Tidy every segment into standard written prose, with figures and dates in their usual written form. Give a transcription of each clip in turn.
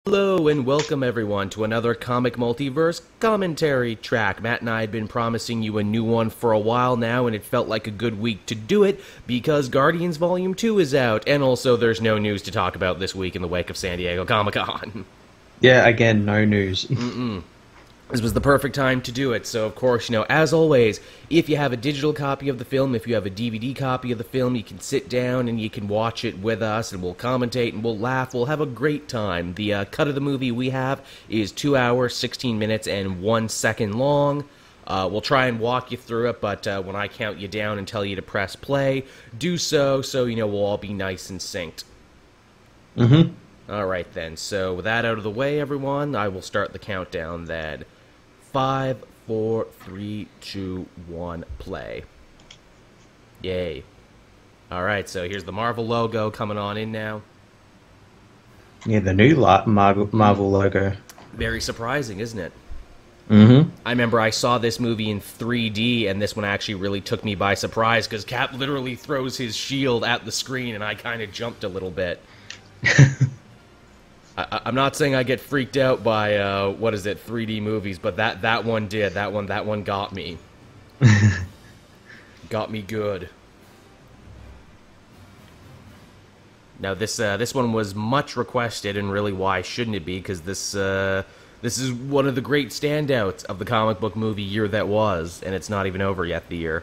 Hello and welcome everyone to another Comic Multiverse commentary track. Matt and I had been promising you a new one for a while now, and it felt like a good week to do it because Guardians Vol.2 is out, and also there's no news to talk about this week in the wake of San Diego Comic-Con. Yeah, again, no news. This was the perfect time to do it, so of course, as always, if you have a digital copy of the film, if you have a DVD copy of the film, you can sit down and you can watch it with us, and we'll commentate and we'll laugh, we'll have a great time. The cut of the movie we have is 2 hours, 16 minutes, and 1 second long. We'll try and walk you through it, but when I count you down and tell you to press play, do so we'll all be nice and synced. Alright then, so with that out of the way, everyone, I will start the countdown then. 5, 4, 3, 2, 1, play. Yay. Alright, so here's the Marvel logo coming on in now. Yeah, the new Marvel logo. Very surprising, isn't it? Mm-hmm. I remember I saw this movie in 3D, and this one actually really took me by surprise, because Cap literally throws his shield at the screen, and I kind of jumped a little bit. I'm not saying I get freaked out by 3D movies, but that one did. That one got me. Got me good. Now this one was much requested, and really why shouldn't it be? Because this is one of the great standouts of the comic book movie year that was, and it's not even over yet, the year.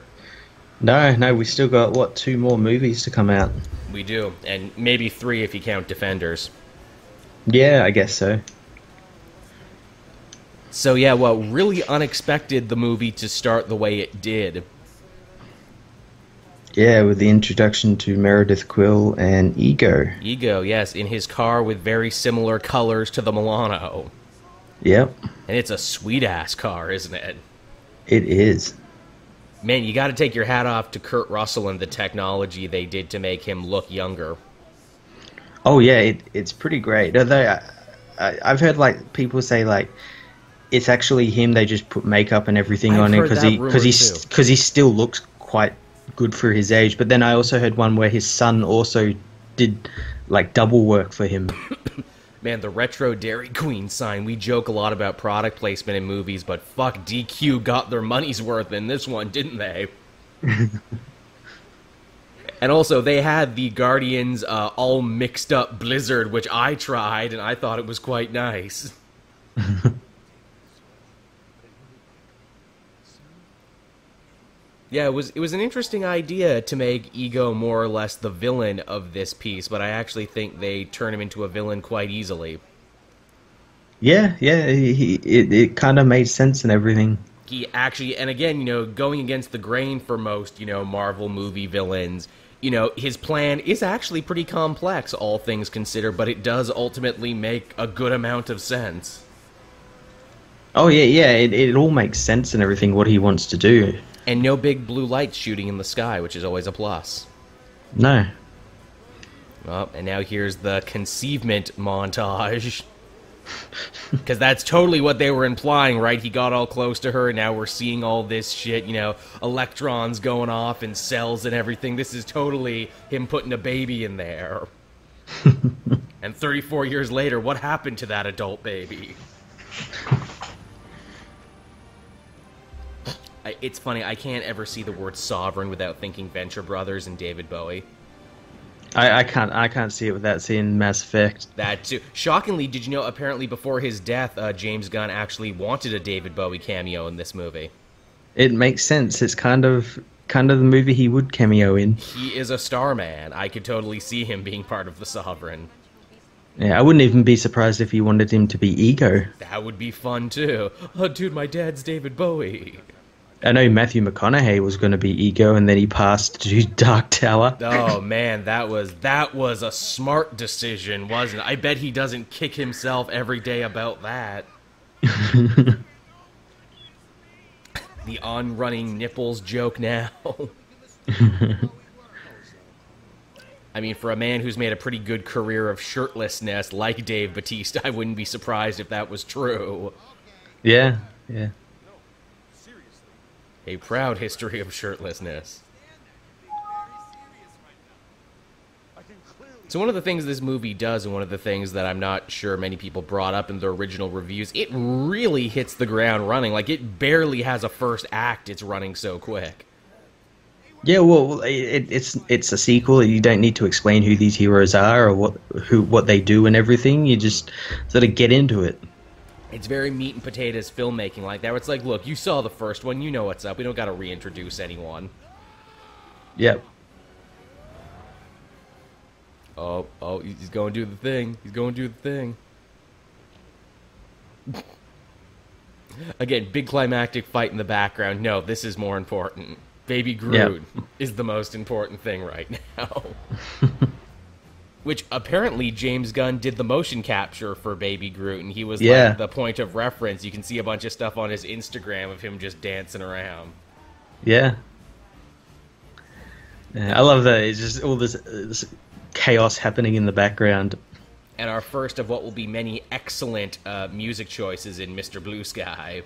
No, we still got 2 more movies to come out. We do, and maybe 3 if you count Defenders. Yeah, I guess so. So yeah, well, really unexpected the movie to start the way it did. Yeah, with the introduction to Meredith Quill and Ego. Ego, yes, in his car with very similar colors to the Milano. Yep. And it's a sweet-ass car, isn't it? It is. Man, you gotta take your hat off to Kurt Russell and the technology they did to make him look younger. Oh yeah, it's pretty great. Although I've heard people say it's actually him. They just put makeup and everything on it because he still looks quite good for his age. But then I also heard one where his son also did double work for him. Man, the retro Dairy Queen sign. We joke a lot about product placement in movies, but fuck, DQ got their money's worth in this one, didn't they? And also, they had the Guardians all mixed up Blizzard, which I tried, and I thought it was quite nice. Yeah, it was an interesting idea to make Ego more or less the villain of this piece, but I actually think they turn him into a villain quite easily. Yeah, it kind of made sense and everything. He actually, and again, going against the grain for most, Marvel movie villains, his plan is actually pretty complex, all things considered, but it does ultimately make a good amount of sense. Oh, yeah, it all makes sense and everything, what he wants to do. And no big blue lights shooting in the sky, which is always a plus. No. Well, and now here's the conceivement montage. Because that's totally what they were implying, right? He got all close to her, and now we're seeing all this shit, electrons going off and cells and everything. This is totally him putting a baby in there. And 34 years later, what happened to that adult baby? It's funny, I can't ever see the word sovereign without thinking Venture Brothers and David Bowie. I can't see it without seeing Mass Effect. That too. Shockingly, did you know, apparently before his death, James Gunn actually wanted a David Bowie cameo in this movie. It makes sense. It's kind of the movie he would cameo in. He is a star man. I could totally see him being part of the Sovereign. Yeah, I wouldn't even be surprised if he wanted him to be Ego. That would be fun too. Oh, dude, my dad's David Bowie. I know Matthew McConaughey was going to be Ego, and then he passed to Dark Tower. Oh man, that was a smart decision, wasn't it? I bet he doesn't kick himself every day about that. The on-running nipples joke now. I mean, for a man who's made a pretty good career of shirtlessness, like Dave Bautista, I wouldn't be surprised if that was true. Yeah. A proud history of shirtlessness. So one of the things this movie does, and one of the things that I'm not sure many people brought up in their original reviews, it really hits the ground running. Like, it barely has a first act, it's running so quick. Yeah, well, it's a sequel. You don't need to explain who these heroes are or what they do and everything. You just sort of get into it. It's very meat and potatoes filmmaking like that, where it's like, look, you saw the first one, you know what's up. We don't got to reintroduce anyone. Yep. Oh, he's going to do the thing. He's going to do the thing. Again, big climactic fight in the background. No, this is more important. Baby Groot is the most important thing right now. Which, apparently, James Gunn did the motion capture for Baby Groot, and he was like the point of reference. You can see a bunch of stuff on his Instagram of him just dancing around. Yeah. I love that. It's just all this chaos happening in the background. And our first of what will be many excellent music choices in Mr. Blue Sky.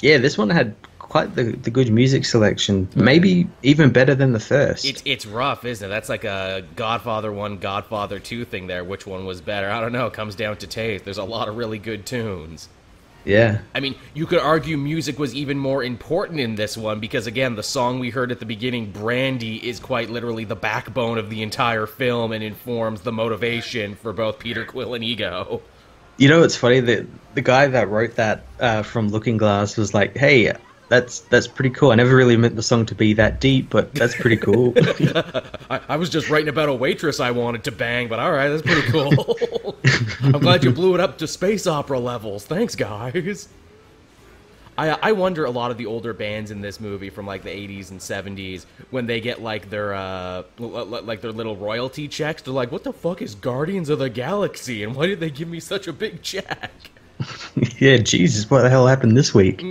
Yeah, this one had quite the good music selection. Maybe even better than the first. It's rough, isn't it? That's like a Godfather 1, Godfather 2 thing there. Which one was better? I don't know. It comes down to taste. There's a lot of really good tunes. Yeah. I mean, you could argue music was even more important in this one because, again, the song we heard at the beginning, Brandy, is quite literally the backbone of the entire film and informs the motivation for both Peter Quill and Ego. You know, it's funny that the guy that wrote that from Looking Glass was like, hey, that's pretty cool. I never really meant the song to be that deep, but that's pretty cool. I was just writing about a waitress I wanted to bang, but all right, that's pretty cool. I'm glad you blew it up to space opera levels. Thanks, guys. I wonder a lot of the older bands in this movie from like the 80s and 70s when they get like their little royalty checks. They're like, "What the fuck is Guardians of the Galaxy? And why did they give me such a big check?" Yeah, Jesus, what the hell happened this week?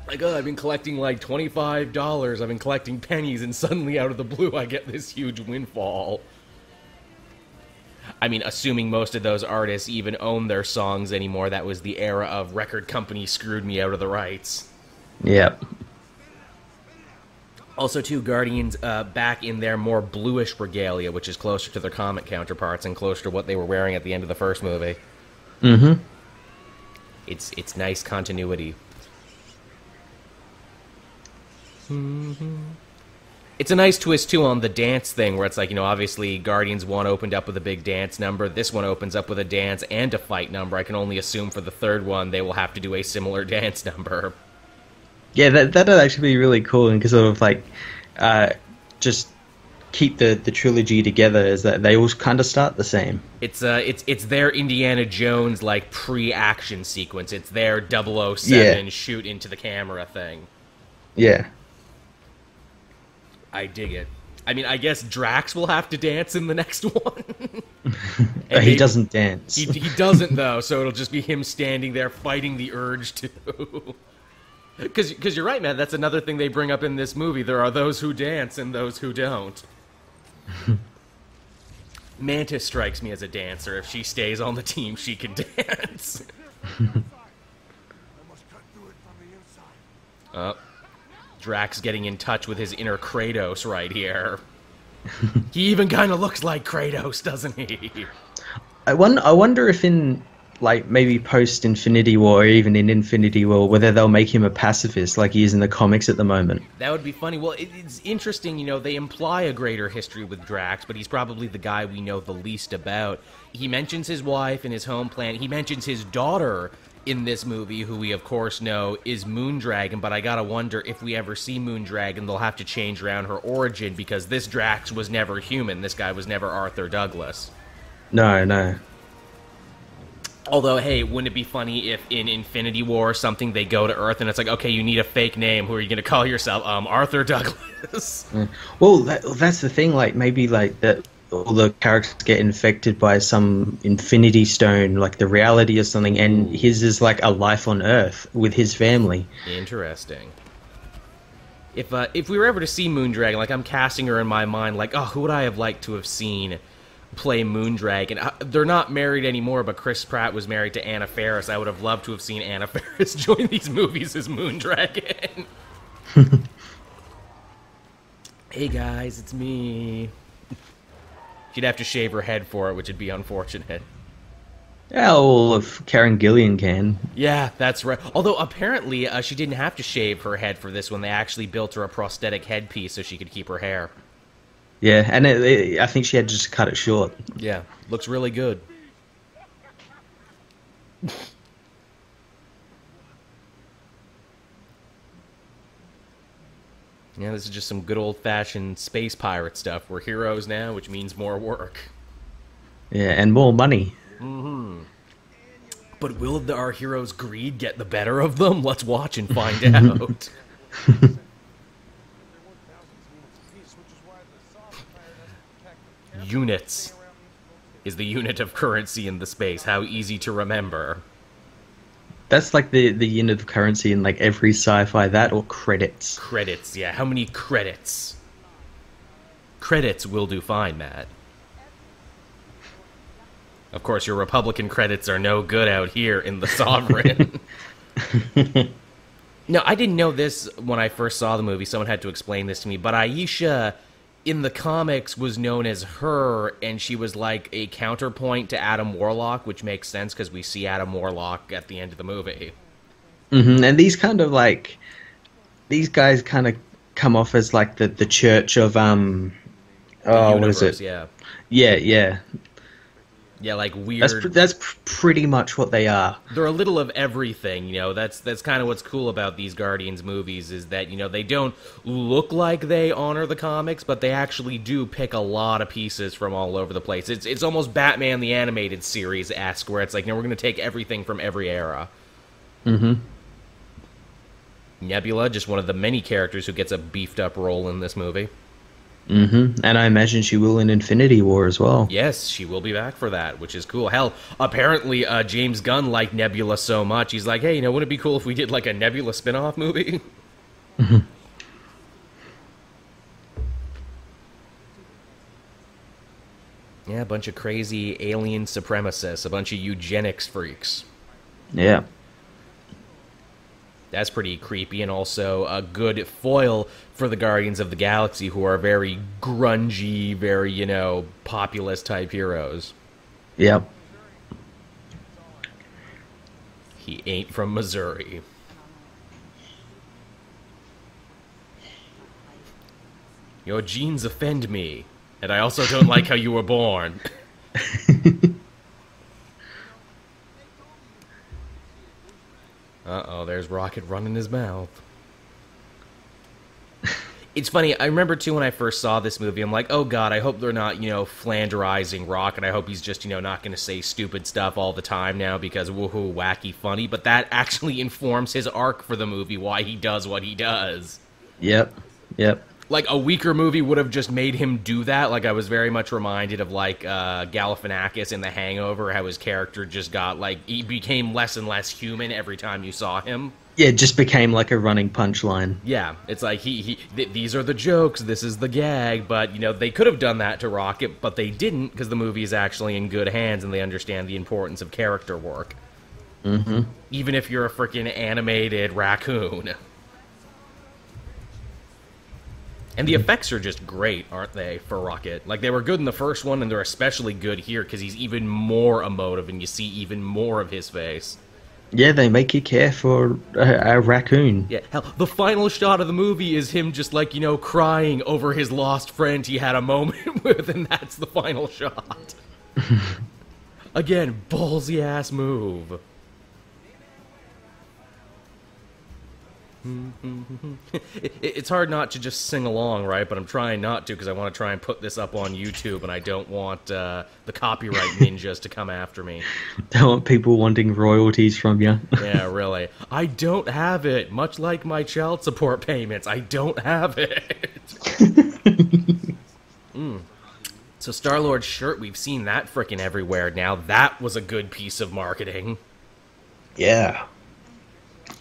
Like, oh, I've been collecting like $25. I've been collecting pennies, and suddenly out of the blue, I get this huge windfall. I mean, assuming most of those artists even own their songs anymore, that was the era of record companies screwed me out of the rights. Yep. Also, too, Guardians back in their more bluish regalia, which is closer to their comic counterparts and closer to what they were wearing at the end of the first movie. Mm-hmm. It's nice continuity. Mm-hmm. It's a nice twist, too, on the dance thing, where it's like, you know, obviously Guardians 1 opened up with a big dance number. This one opens up with a dance and a fight number. I can only assume for the third one they will have to do a similar dance number. Yeah, that'd actually be really cool, and sort of, like, just keep the trilogy together, is that they all kind of start the same. It's their Indiana Jones, like, pre-action sequence. It's their 007 shoot into the camera thing. Yeah. I dig it. I mean, I guess Drax will have to dance in the next one. He doesn't dance. He doesn't, though, so it'll just be him standing there fighting the urge to. Because you're right, man, that's another thing they bring up in this movie. There are those who dance and those who don't. Mantis strikes me as a dancer. If she stays on the team, she can dance. Drax getting in touch with his inner Kratos right here. He even kind of looks like Kratos, doesn't he? I wonder if in, like, maybe post-Infinity War or even in Infinity War, whether they'll make him a pacifist like he is in the comics at the moment. That would be funny. Well, it's interesting, you know, they imply a greater history with Drax, but he's probably the guy we know the least about. He mentions his wife and his home planet. He mentions his daughter in this movie, who we of course know is Moondragon, but I gotta wonder if we ever see Moondragon, they'll have to change around her origin, because this Drax was never human. This guy was never Arthur Douglas. No. Although, hey, wouldn't it be funny if in Infinity War or something they go to Earth and it's like, okay, you need a fake name. Who are you going to call yourself? Arthur Douglas. Well, that's the thing. Like, maybe like that all the characters get infected by some Infinity Stone, like the reality or something, and his is like a life on Earth with his family. Interesting. If we were ever to see Moondragon, like, I'm casting her in my mind, like, oh, who would I have liked to have seen play Moondragon? They're not married anymore, but Chris Pratt was married to Anna Faris. I would have loved to have seen Anna Faris join these movies as Moondragon. Hey guys, it's me. She'd have to shave her head for it, which would be unfortunate. Yeah, well, if Karen Gillian can. Yeah, that's right. Although, apparently, she didn't have to shave her head for this one. They actually built her a prosthetic headpiece so she could keep her hair. Yeah, and I think she had to just cut it short. Yeah, looks really good. Yeah, this is just some good old-fashioned space pirate stuff. We're heroes now, which means more work. Yeah, and more money. Mm-hmm. But will our heroes' greed get the better of them? Let's watch and find out. Units is the unit of currency in the space. How easy to remember. That's like the unit of currency in like every sci-fi, that or credits. Credits, yeah. How many credits? Credits will do fine, Matt. Of course, your Republican credits are no good out here in the Sovereign. No, I didn't know this when I first saw the movie. Someone had to explain this to me. But Aisha, in the comics, was known as Her, and she was like a counterpoint to Adam Warlock, which makes sense because we see Adam Warlock at the end of the movie. Mm-hmm. And these kind of like... These guys kind of come off as like the church of... Universe, what is it? Yeah. Yeah. Yeah, like weird... That's pretty much what they are. They're a little of everything, you know. That's kind of what's cool about these Guardians movies is that, you know, they don't look like they honor the comics, but they actually do pick a lot of pieces from all over the place. It's almost Batman the Animated Series-esque, where it's like, you know, we're going to take everything from every era. Mm-hmm. Nebula, just one of the many characters who gets a beefed-up role in this movie. Mm-hmm. And I imagine she will in Infinity War as well. Yes, she will be back for that, which is cool. Hell, apparently James Gunn liked Nebula so much, he's like, hey, you know, wouldn't it be cool if we did like a Nebula spin-off movie? Mm-hmm. Yeah, a bunch of crazy alien supremacists, a bunch of eugenics freaks. Yeah. That's pretty creepy, and also a good foil for the Guardians of the Galaxy, who are very grungy, very, you know, populist-type heroes. Yep. He ain't from Missouri. Your genes offend me, and I also don't like how you were born. Uh-oh, there's Rocket running his mouth. It's funny, I remember, too, when I first saw this movie, I'm like, oh god, I hope they're not, you know, Flanderizing Rocket. I hope he's just, you know, not going to say stupid stuff all the time now because woohoo, wacky, funny. But that actually informs his arc for the movie, why he does what he does. Yep. Like, a weaker movie would have just made him do that. Like, I was very much reminded of, like, Galifianakis in The Hangover, how his character just got, like, he became less and less human every time you saw him. Yeah, it just became like a running punchline. Yeah, it's like, these are the jokes, this is the gag, but, you know, they could have done that to Rocket, but they didn't, because the movie is actually in good hands, and they understand the importance of character work. Mm-hmm. Even if you're a freaking animated raccoon. And the effects are just great, aren't they, for Rocket? Like, they were good in the first one, and they're especially good here, because he's even more emotive, and you see even more of his face. Yeah, they make you care for a raccoon. Yeah, hell, the final shot of the movie is him just, like, you know, crying over his lost friend he had a moment with, and that's the final shot. Again, ballsy-ass move. It's hard not to just sing along, right? But I'm trying not to because I want to try and put this up on YouTube, and I don't want the copyright ninjas to come after me. Don't want people wanting royalties from you. Yeah, really. I don't have it. Much like my child support payments, I don't have it. So Star-Lord's shirt, we've seen that frickin' everywhere now. That was a good piece of marketing. Yeah.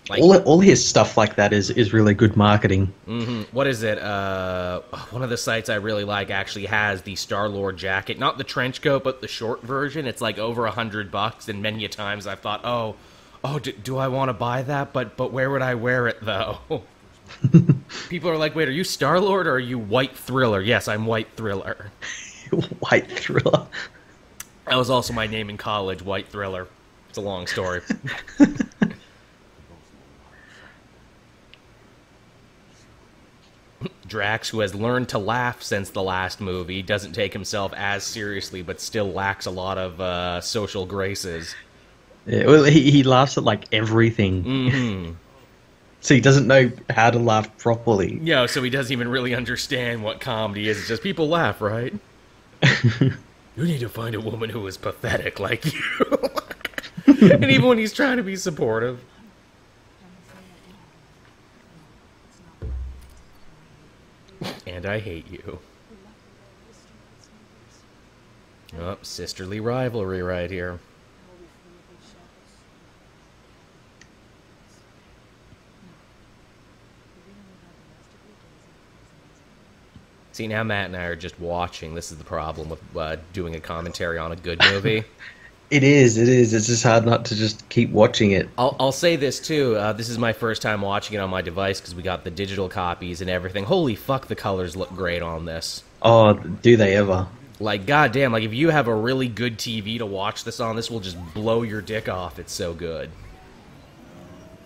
Like, all his stuff like that is really good marketing. Mm-hmm. What is it? One of the sites I really like actually has the Star-Lord jacket. Not the trench coat, but the short version. It's like over $100, and many a times I've thought, do I want to buy that? But where would I wear it, though? People are like, wait, are you Star-Lord or are you White Thriller? Yes, I'm White Thriller. White Thriller. That was also my name in college, White Thriller. It's a long story. Drax, who has learned to laugh since the last movie, doesn't take himself as seriously, but still lacks a lot of social graces. Yeah, well, he laughs at like everything. Mm-hmm. So he doesn't know how to laugh properly. Yeah, so he doesn't even really understand what comedy is. It's just people laugh, right? You need to find a woman who is pathetic like you. And even when he's trying to be supportive. And I hate you. Oh, sisterly rivalry right here. See, now Matt and I are just watching. This is the problem with doing a commentary on a good movie. It is. It's just hard not to just keep watching it. I'll say this, too. This is my first time watching it on my device because we got the digital copies and everything. Holy fuck, the colors look great on this. Oh, do they ever? Like, goddamn, like, if you have a really good TV to watch this on, this will just blow your dick off. It's so good.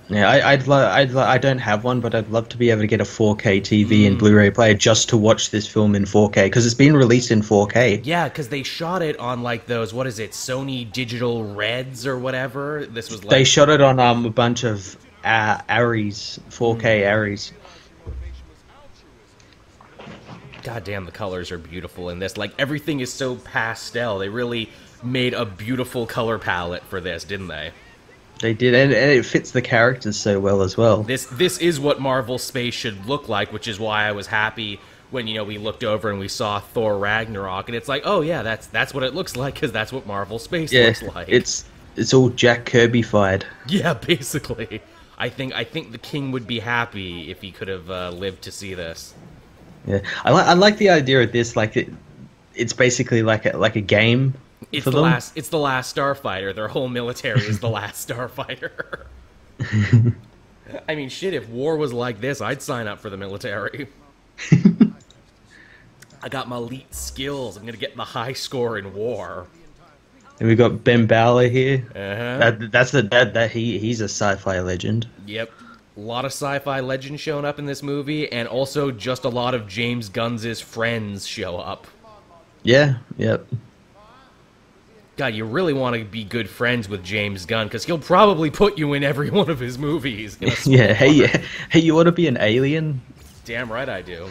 Yeah, I don't have one, but I'd love to be able to get a 4K TV and Blu-ray player just to watch this film in 4K, because it's been released in 4K. Yeah, because they shot it on, like, those, what is it, Sony Digital Reds or whatever? This was like... They shot it on a bunch of Aries, 4K Aries. God damn, the colors are beautiful in this. Like, everything is so pastel. They really made a beautiful color palette for this, didn't they? They did, and it fits the characters so well as well. This is what Marvel space should look like, which is why I was happy when, you know, we looked over and we saw Thor Ragnarok, and it's like, oh yeah, that's what it looks like, because that's what Marvel space looks like. It's all Jack Kirby-fied. Yeah, basically. I think the king would be happy if he could have lived to see this. Yeah, I like the idea of this. Like it's basically like a game. It's the last Starfighter. Their whole military is the last Starfighter. I mean, shit, if war was like this, I'd sign up for the military. I got my elite skills. I'm gonna get the high score in war. And we got Ben Bowler here. Uh-huh. He's a sci-fi legend. Yep. A lot of sci-fi legends showing up in this movie, and also just a lot of James Gunn's friends show up. Yeah, yep. God, you really want to be good friends with James Gunn, because he'll probably put you in every one of his movies. Yeah, hey, you want to be an alien? Damn right I do.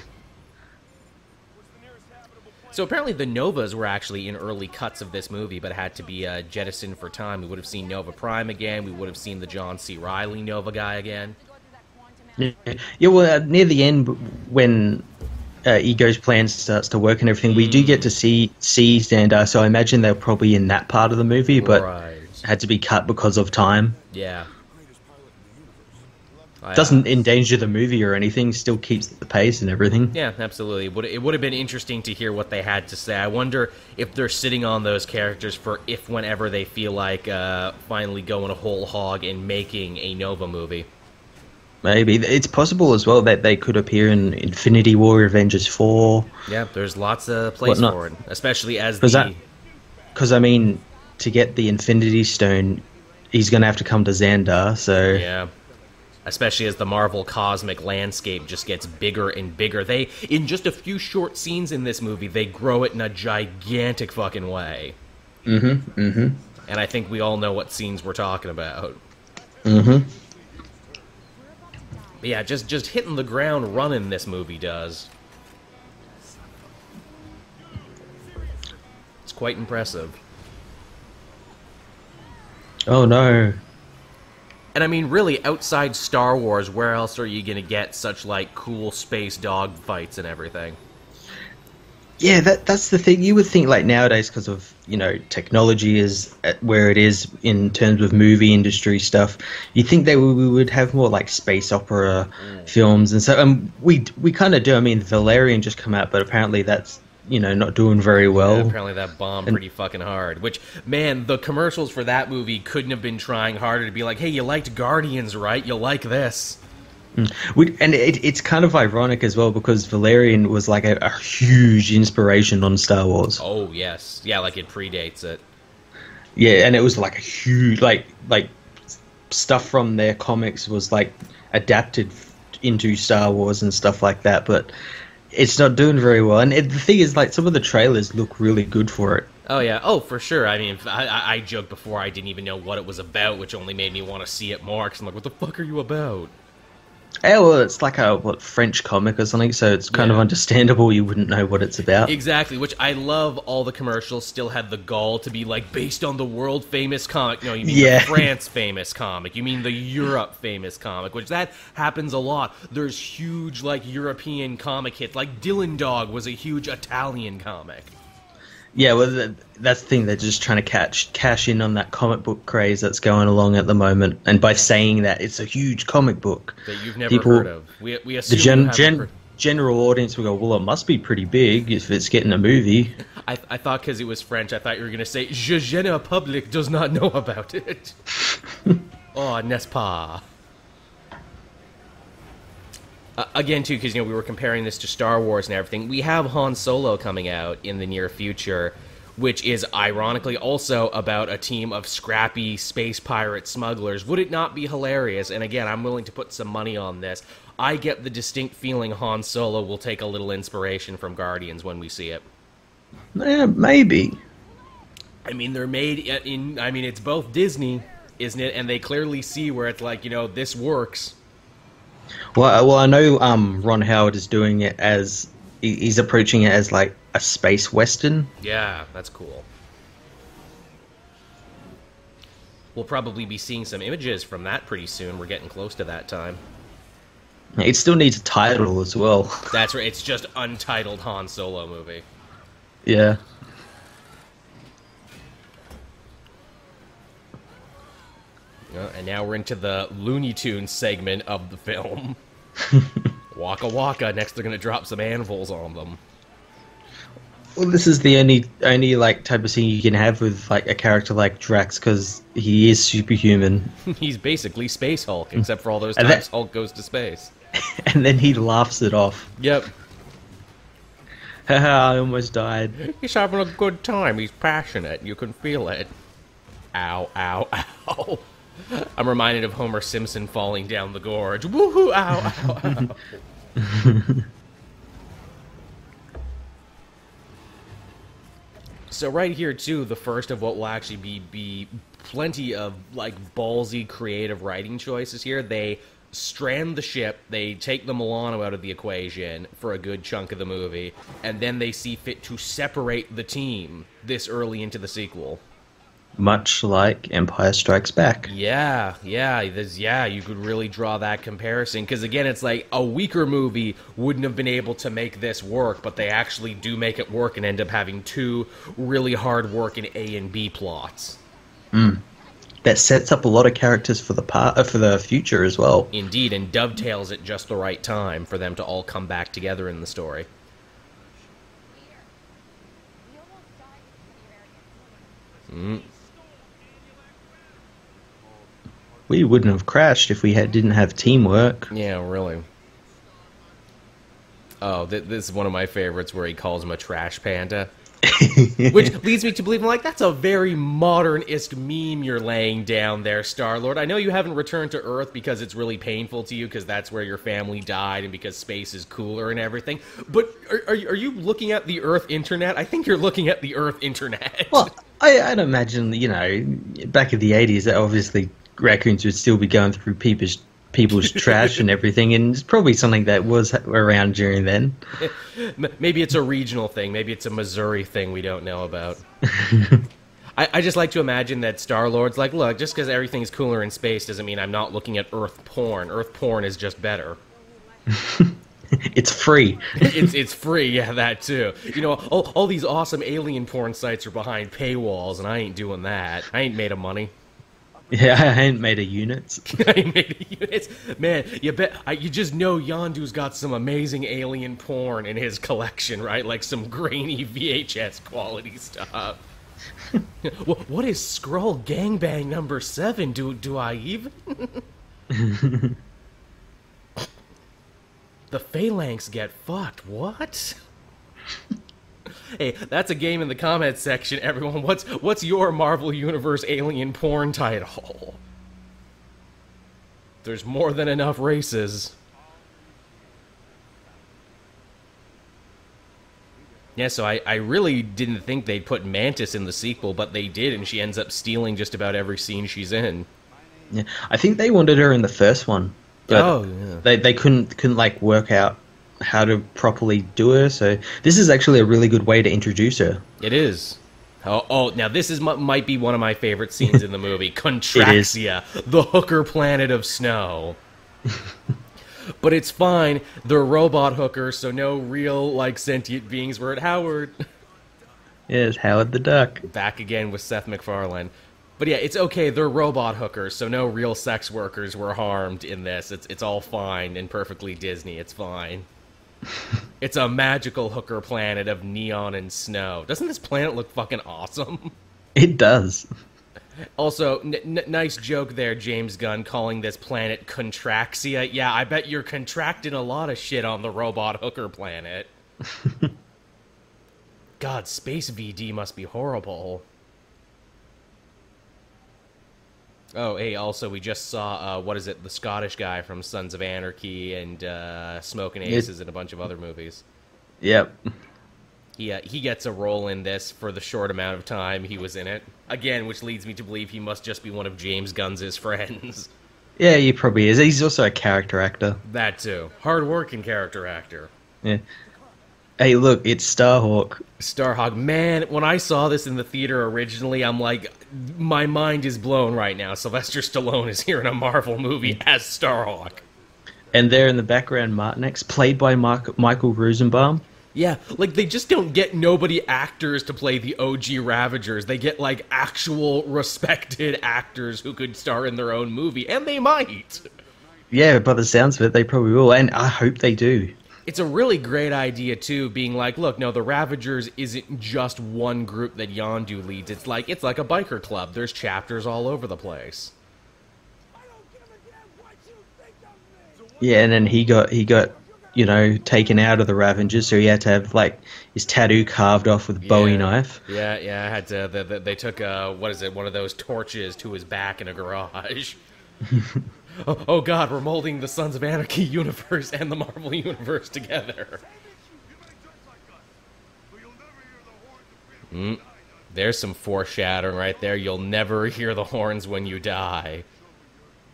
So apparently the Novas were actually in early cuts of this movie, but had to be jettisoned for time. We would have seen Nova Prime again. We would have seen the John C. Reilly Nova guy again. Yeah, well, near the end, when Ego's plan starts to work and everything, we do get to see Xandar, so I imagine they're probably in that part of the movie, but had to be cut because of time. Yeah. Doesn't endanger the movie or anything, still keeps the pace and everything. Yeah, absolutely. It would have been interesting to hear what they had to say. I wonder if they're sitting on those characters for whenever they feel like finally going a whole hog and making a Nova movie. Maybe. It's possible as well that they could appear in Infinity War, Avengers 4. Yeah, there's lots of place for it, especially as Because, I mean, to get the Infinity Stone, he's going to have to come to Xandar, so... Yeah. Especially as the Marvel cosmic landscape just gets bigger and bigger. In just a few short scenes in this movie, they grow it in a gigantic fucking way. Mm-hmm, mm-hmm. And I think we all know what scenes we're talking about. Mm-hmm. But yeah, just hitting the ground running this movie does. It's quite impressive. Oh no. And I mean, really, outside Star Wars, where else are you gonna get such, like, cool space dog fights and everything? Yeah, that's the thing. You would think, like, nowadays, because of, you know, technology is where it is in terms of movie industry stuff, you'd think we would have more, like, space opera films and so. We kind of do. I mean, Valerian just come out, but apparently that's, you know, not doing very well. Yeah, apparently that bombed pretty fucking hard. Which, man, the commercials for that movie couldn't have been trying harder to be like, hey, you liked Guardians, right? You'll like this. And it's kind of ironic as well because Valerian was like a huge inspiration on Star Wars. Oh yes, yeah, like it predates it. Yeah, and it was like a huge like stuff from their comics was like adapted into Star Wars and stuff like that, but it's not doing very well. And the thing is, like, some of the trailers look really good for it. Oh yeah, oh for sure. I mean, I joked before I didn't even know what it was about, which only made me want to see it more. Cause I'm like, what the fuck are you about? Yeah, well, it's like a French comic or something, so it's kind of understandable you wouldn't know what it's about. Exactly, which I love. All the commercials still had the gall to be like based on the world famous comic. No, you mean the France famous comic. You mean the Europe famous comic, which that happens a lot. There's huge like European comic hits. Like Dylan Dog was a huge Italian comic. Yeah, well, that's the thing. They're just trying to cash in on that comic book craze that's going along at the moment. And by saying that it's a huge comic book that you've never heard of, we assume the general audience will go, well, it must be pretty big if it's getting a movie. I thought because it was French, I thought you were going to say, "Je gêne public does not know about it." Oh, n'est-ce pas? Again, too, because we were comparing this to Star Wars and everything. We have Han Solo coming out in the near future, which is ironically also about a team of scrappy space pirate smugglers. Would it not be hilarious? And again, I'm willing to put some money on this. I get the distinct feeling Han Solo will take a little inspiration from Guardians when we see it. Yeah, maybe. I mean, they're made in. I mean, it's both Disney, isn't it? And they clearly see where it's like, this works. Well, I know Ron Howard is doing it as he's approaching it as like a space western. Yeah, that's cool. We'll probably be seeing some images from that pretty soon. We're getting close to that time. It still needs a title as well. That's right. It's just untitled Han Solo movie. Yeah. And now we're into the Looney Tunes segment of the film. Waka Waka. Next, they're going to drop some anvils on them. Well, this is the only like type of scene you can have with like a character like Drax because he is superhuman. He's basically Space Hulk, except for all those times Hulk goes to space. And then he laughs it off. Yep. Haha, I almost died. He's having a good time. He's passionate. You can feel it. Ow, ow, ow. I'm reminded of Homer Simpson falling down the gorge. Woohoo! Ow! Ow! Ow! So right here too, the first of what will actually be plenty of like ballsy creative writing choices here. They strand the ship, they take the Milano out of the equation for a good chunk of the movie, and then they see fit to separate the team this early into the sequel. Much like Empire Strikes Back. Yeah, you could really draw that comparison. Because again, it's like a weaker movie wouldn't have been able to make this work, but they actually do make it work and end up having two really hard-working A and B plots. That sets up a lot of characters for the future as well. Indeed, and dovetails at just the right time for them to all come back together in the story. We wouldn't have crashed if we didn't have teamwork. Yeah, really. Oh, this is one of my favorites where he calls him a trash panda. Which leads me to believe, like, that's a very modernist meme you're laying down there, Star-Lord. I know you haven't returned to Earth because it's really painful to you because that's where your family died and because space is cooler and everything. But are you looking at the Earth internet? I think you're looking at the Earth internet. Well, I'd imagine, back in the 80s, that obviously raccoons would still be going through people's trash and everything, and it's probably something that was around during then. Maybe it's a regional thing. Maybe it's a Missouri thing we don't know about. I just like to imagine that Star-Lord's like, look, just because everything's cooler in space doesn't mean I'm not looking at Earth porn. Earth porn is just better. It's free. It's free, yeah, that too. All these awesome alien porn sites are behind paywalls, and I ain't doing that. I ain't made of money. Yeah, I ain't made of units. I ain't made of units. Man, you just know Yondu's got some amazing alien porn in his collection, right? Like some grainy VHS quality stuff. What is Skrull Gangbang number 7? Do I even? The Phalanx get fucked. What? Hey, that's a game in the comments section, everyone. What's your Marvel Universe alien porn title? There's more than enough races. Yeah, so I really didn't think they'd put Mantis in the sequel, but they did, and she ends up stealing just about every scene she's in. Yeah, I think they wanted her in the first one, but they couldn't like work out how to properly do her. So this is actually a really good way to introduce her. It is. Oh, now this might be one of my favorite scenes in the movie. Contraxia, the hooker planet of snow. But it's fine. They're robot hookers, so no real, like, sentient beings were at Howard. Yes, Howard the Duck. Back again with Seth MacFarlane. But yeah, it's okay. They're robot hookers, so no real sex workers were harmed in this. It's all fine and perfectly Disney. It's fine. It's a magical hooker planet of neon and snow. Doesn't this planet look fucking awesome? It does. Also, nice joke there, James Gunn, calling this planet Contraxia. Yeah, I bet you're contracting a lot of shit on the robot hooker planet. God, space VD must be horrible. Oh, hey, also, we just saw, the Scottish guy from Sons of Anarchy and Smoking Aces and a bunch of other movies. Yep. He gets a role in this for the short amount of time he was in it. Again, which leads me to believe he must just be one of James Gunn's friends. Yeah, he probably is. He's also a character actor. That too. Hard-working character actor. Yeah. Hey, look, it's Starhawk. Starhawk. Man, when I saw this in the theater originally, I'm like, my mind is blown right now. Sylvester Stallone is here in a Marvel movie as Starhawk. And there in the background, Martinex, played by Michael Rosenbaum. Yeah, like, they just don't get nobody actors to play the OG Ravagers. They get, like, actual respected actors who could star in their own movie, and they might. Yeah, by the sounds of it, they probably will, and I hope they do. It's a really great idea, too, being like, look, no, the Ravagers isn't just one group that Yondu leads. It's like a biker club. There's chapters all over the place. Yeah, and then he got taken out of the Ravagers, so he had to have, like, his tattoo carved off with a Bowie knife. Yeah, I had to, they took, one of those torches to his back in a garage. Oh god, we're molding the Sons of Anarchy universe and the Marvel universe together. There's some foreshadowing right there. You'll never hear the horns when you die.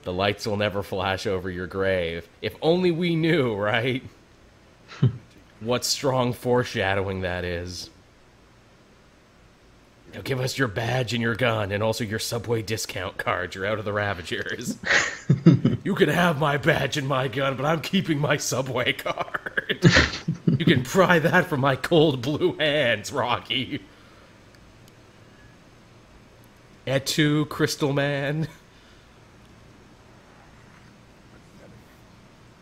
The lights will never flash over your grave. If only we knew, right? What strong foreshadowing that is. Now give us your badge and your gun, and also your Subway discount card. You're out of the Ravagers. You can have my badge and my gun, but I'm keeping my Subway card. You can pry that from my cold blue hands, Rocky. Et tu, Crystal Man.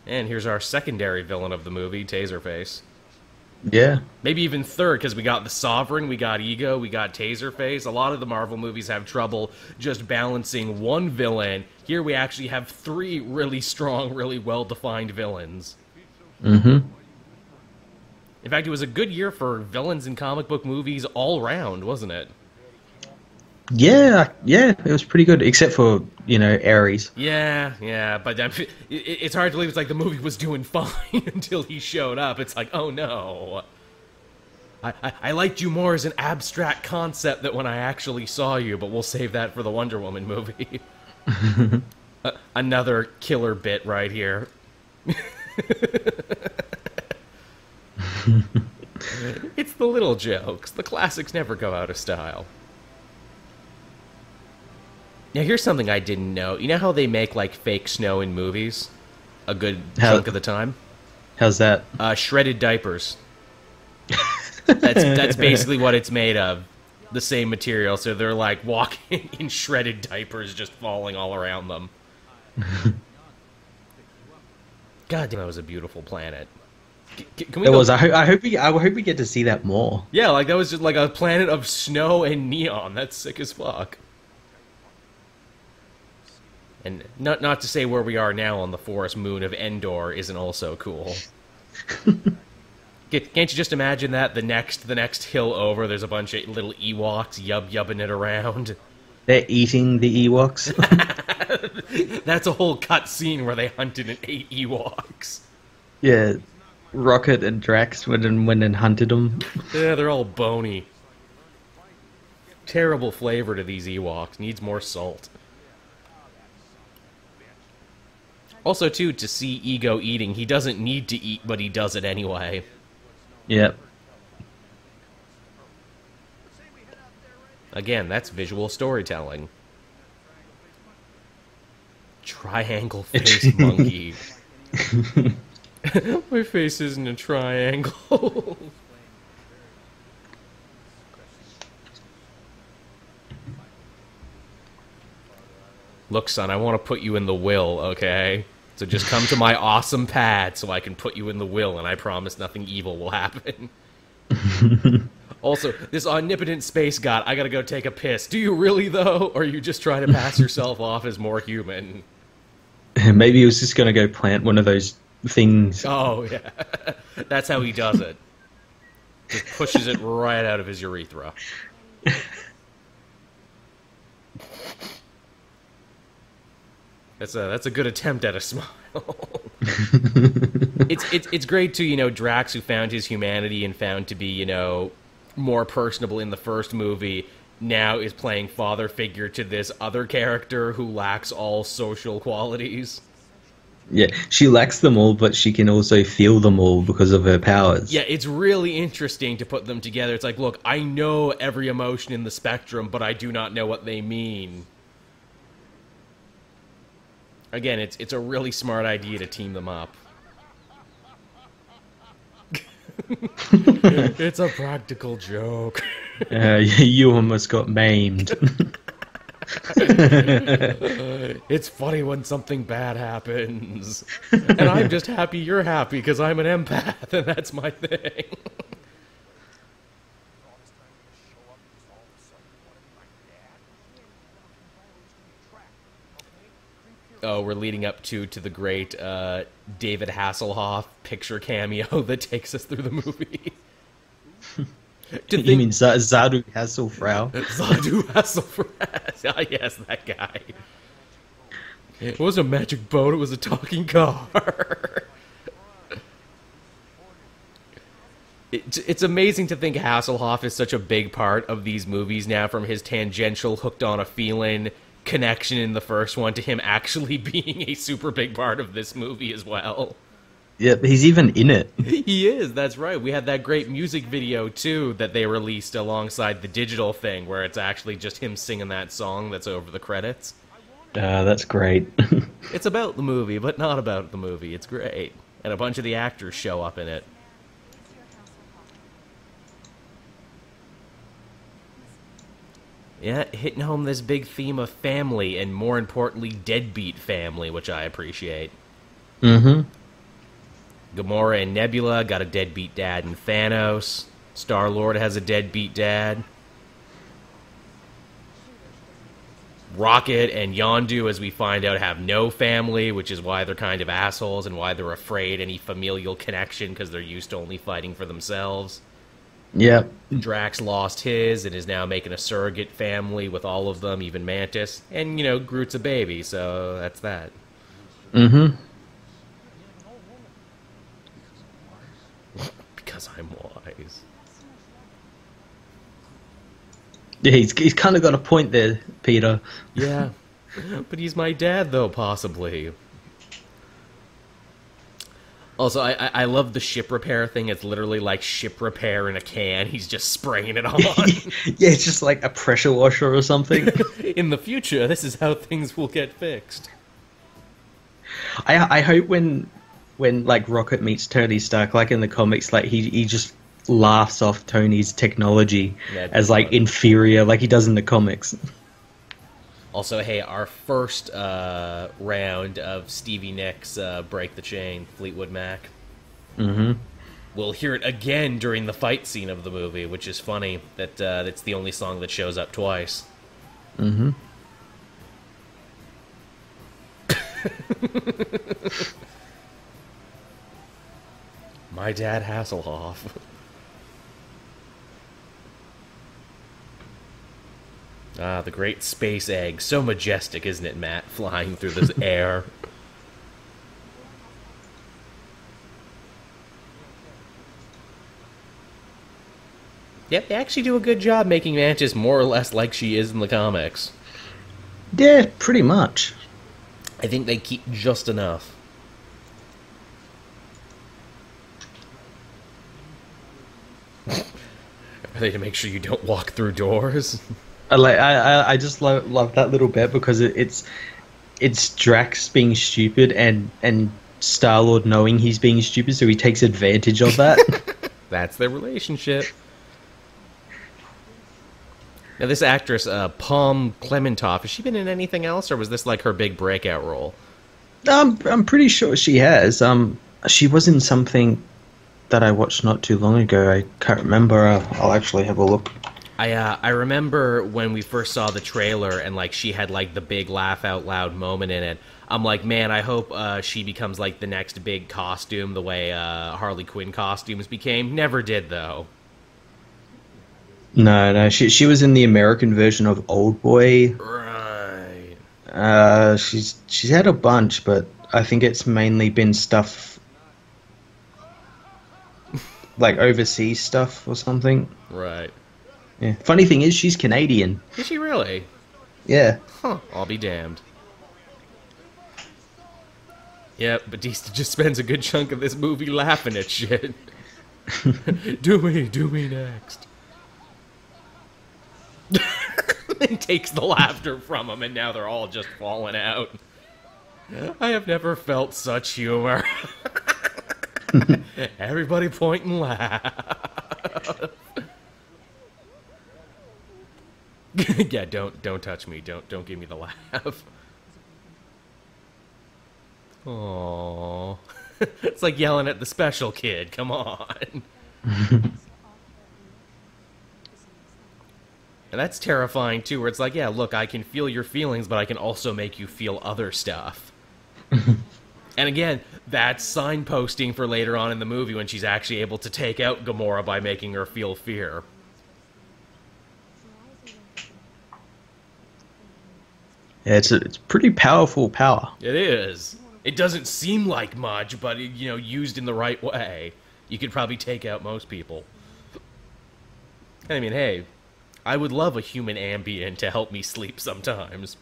And here's our secondary villain of the movie, Taserface. Yeah. Maybe even third, because we got the Sovereign, we got Ego, we got Taserface. A lot of the Marvel movies have trouble just balancing one villain. Here we actually have three really strong, really well-defined villains. Mm-hmm. In fact, it was a good year for villains in comic book movies all round, wasn't it? Yeah, it was pretty good, except for, Ares. Yeah, but it's hard to believe. It's like the movie was doing fine until he showed up. It's like, oh no. I liked you more as an abstract concept than when I actually saw you, but we'll save that for the Wonder Woman movie. Another killer bit right here. It's the little jokes. The classics never go out of style. Now, here's something I didn't know. You know how they make, like, fake snow in movies? A good chunk of the time? How's that? Shredded diapers. That's basically what it's made of. The same material. So they're, like, walking in shredded diapers just falling all around them. God damn, that was a beautiful planet. Can we I hope we get to see that more. Yeah, like, that was just, like, a planet of snow and neon. That's sick as fuck. And not to say where we are now on the forest moon of Endor isn't also cool. Can't you just imagine that the next hill over, there's a bunch of little Ewoks yubbing it around. They're eating the Ewoks. That's a whole cut scene where they hunted and ate Ewoks. Yeah, Rocket and Drax went and hunted them. Yeah, they're all bony. Terrible flavor to these Ewoks. Needs more salt. Also, too, to see Ego eating, he doesn't need to eat, but he does it anyway. Yep. Again, that's visual storytelling. Triangle face monkey. My face isn't a triangle. Look, son, I want to put you in the will, okay? So just come to my awesome pad so I can put you in the will, and I promise nothing evil will happen. Also, this omnipotent space god, I gotta go take a piss. Do you really, though? Or are you just trying to pass yourself off as more human? Maybe he was just gonna go plant one of those things. Oh, yeah. That's how he does it. Just pushes it right out of his urethra. That's a good attempt at a smile. It's great too, you know, Drax, who found his humanity and found to be, you know, more personable in the first movie, now is playing father figure to this other character who lacks all social qualities. Yeah, she lacks them all, but she can also feel them all because of her powers. Yeah, it's really interesting to put them together. It's like, look, I know every emotion in the spectrum, but I do not know what they mean. Again, it's a really smart idea to team them up. It's a practical joke. You almost got maimed. It's funny when something bad happens. And I'm just happy you're happy because I'm an empath and that's my thing. Oh, we're leading up to the great David Hasselhoff picture cameo that takes us through the movie. You mean Zadu Hasselfrau? Zadu Hasselfrau. Ah, yes, that guy. It wasn't a magic boat, it was a talking car. It's amazing to think Hasselhoff is such a big part of these movies now, from his tangential hooked on a feeling connection in the first one to him actually being a super big part of this movie as well. Yep, he's even in it. He is, that's right. We had that great music video, too, that they released alongside the digital thing, where it's actually just him singing that song that's over the credits. That's great. It's about the movie, but not about the movie. It's great. And a bunch of the actors show up in it. Yeah, hitting home this big theme of family, and more importantly, deadbeat family, which I appreciate. Mm-hmm. Gamora and Nebula got a deadbeat dad in Thanos. Star-Lord has a deadbeat dad. Rocket and Yondu, as we find out, have no family, which is why they're kind of assholes and why they're afraid any familial connection, because they're used to only fighting for themselves. Yep. Drax lost his and is now making a surrogate family with all of them, even Mantis. And, you know, Groot's a baby, so that's that. Mm-hmm. Because I'm wise. Yeah, he's kind of got a point there, Peter. Yeah. But he's my dad, though, possibly. Also, I love the ship repair thing. It's literally like ship repair in a can. He's just spraying it on. Yeah, it's just like a pressure washer or something. In the future, this is how things will get fixed. I hope when like Rocket meets Tony Stark, like in the comics, like he just laughs off Tony's technology as like inferior, like he does in the comics. Also, hey, our first round of Stevie Nicks' Break the Chain, Fleetwood Mac. Mm-hmm. We'll hear it again during the fight scene of the movie, which is funny that it's the only song that shows up twice. Mm-hmm. My dad Hasselhoff. Ah, the great space egg. So majestic, isn't it, Matt? Flying through this air. Yep, they actually do a good job making Mantis more or less like she is in the comics. Yeah, pretty much. I think they keep just enough. Are they to make sure you don't walk through doors? I just love that little bit because it's Drax being stupid and Star-Lord knowing he's being stupid, so he takes advantage of that. That's their relationship. Now, this actress, Palm Clementoff, has she been in anything else, or was this like her big breakout role? I'm pretty sure she has. She was in something that I watched not too long ago. I can't remember. I'll actually have a look. I remember when we first saw the trailer and like she had like the big laugh out loud moment in it. I'm like, man, I hope she becomes like the next big costume the way Harley Quinn costumes became. Never did though. No, she was in the American version of Old Boy. Right. She's had a bunch, but I think it's mainly been stuff like overseas stuff or something. Right. Yeah. Funny thing is, she's Canadian. Is she really? Yeah. Huh. I'll be damned. Yep, Batista just spends a good chunk of this movie laughing at shit. Do me next. And takes the laughter from them, and now they're all just falling out. I have never felt such humor. Everybody point and laugh. Yeah, don't touch me. Don't give me the laugh. Aww. It's like yelling at the special kid. Come on. And that's terrifying, too, where it's like, yeah, look, I can feel your feelings, but I can also make you feel other stuff. And again, that's signposting for later on in the movie when she's actually able to take out Gamora by making her feel fear. Yeah, it's pretty powerful power. It is. It doesn't seem like much, but, you know, used in the right way, you could probably take out most people. I mean, hey, I would love a human ambient to help me sleep sometimes.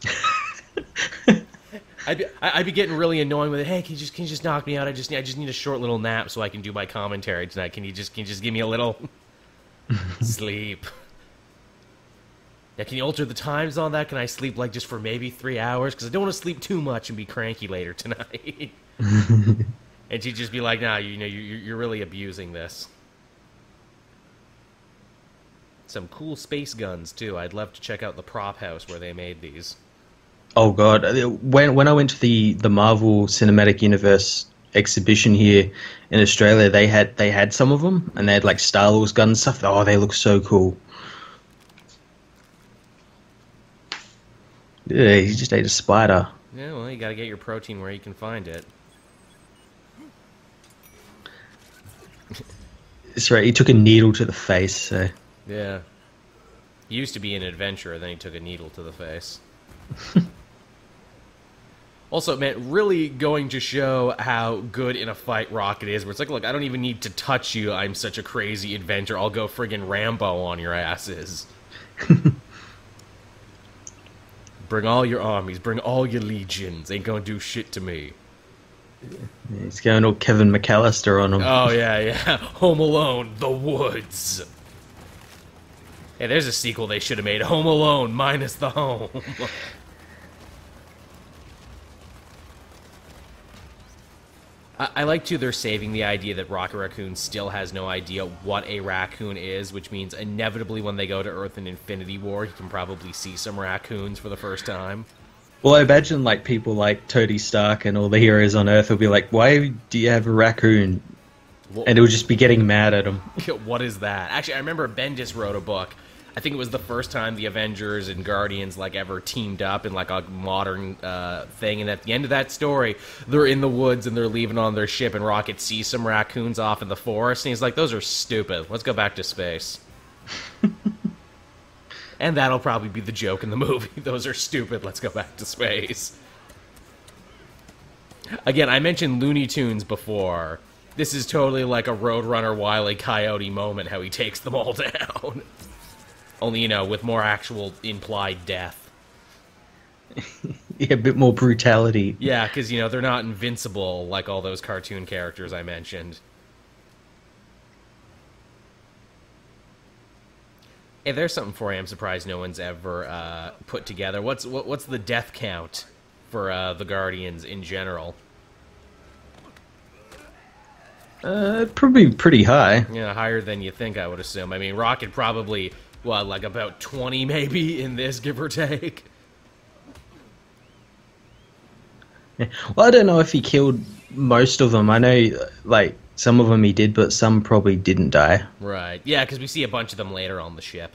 I'd be getting really annoying with it. Hey, can you just knock me out? I just need a short little nap so I can do my commentary tonight. Can you just give me a little sleep? Yeah, can you alter the times on that? Can I sleep like just for maybe 3 hours? Because I don't want to sleep too much and be cranky later tonight. And she'd just be like, "Nah, you're really abusing this." Some cool space guns too. I'd love to check out the prop house where they made these. Oh god, when I went to the Marvel Cinematic Universe exhibition here in Australia, they had some of them, and they had like Star Wars guns and stuff. Oh, they look so cool. Yeah, he just ate a spider. Yeah, well, you gotta get your protein where you can find it. That's right, he took a needle to the face, so... Yeah. He used to be an adventurer, then he took a needle to the face. Also, man, really going to show how good in a fight Rocket is, where it's like, look, I don't even need to touch you, I'm such a crazy adventurer, I'll go friggin' Rambo on your asses. Bring all your armies, bring all your legions, ain't gonna do shit to me. Yeah, he's going all Kevin McAllister on him. Oh, yeah. Home Alone, The Woods. Hey, there's a sequel they should have made. Home Alone minus the home. I like, too, they're saving the idea that Rocket Raccoon still has no idea what a raccoon is, which means inevitably when they go to Earth in Infinity War, he can probably see some raccoons for the first time. Well, I imagine like people like Tony Stark and all the heroes on Earth will be like, why do you have a raccoon? And it will just be getting mad at him. What is that? Actually, I remember Bendis wrote a book I think it was the first time the Avengers and Guardians, like, ever teamed up in, like, a modern thing. And at the end of that story, they're in the woods and they're leaving on their ship, and Rocket sees some raccoons off in the forest, and he's like, those are stupid. Let's go back to space. And that'll probably be the joke in the movie. Those are stupid. Let's go back to space. Again, I mentioned Looney Tunes before. This is totally like a Roadrunner Wile E. Coyote moment, how he takes them all down. Only, you know, with more actual implied death. Yeah, a bit more brutality. Yeah, because, you know, they're not invincible like all those cartoon characters I mentioned. Hey, there's something for you I'm surprised no one's ever put together. What's the death count for the Guardians in general? Probably pretty high. Yeah, higher than you think, I would assume. I mean, Rocket probably... Well, like about 20 maybe in this, give or take. Yeah. Well, I don't know if he killed most of them. I know, like, some of them he did, but some probably didn't die. Right. Yeah, because we see a bunch of them later on the ship.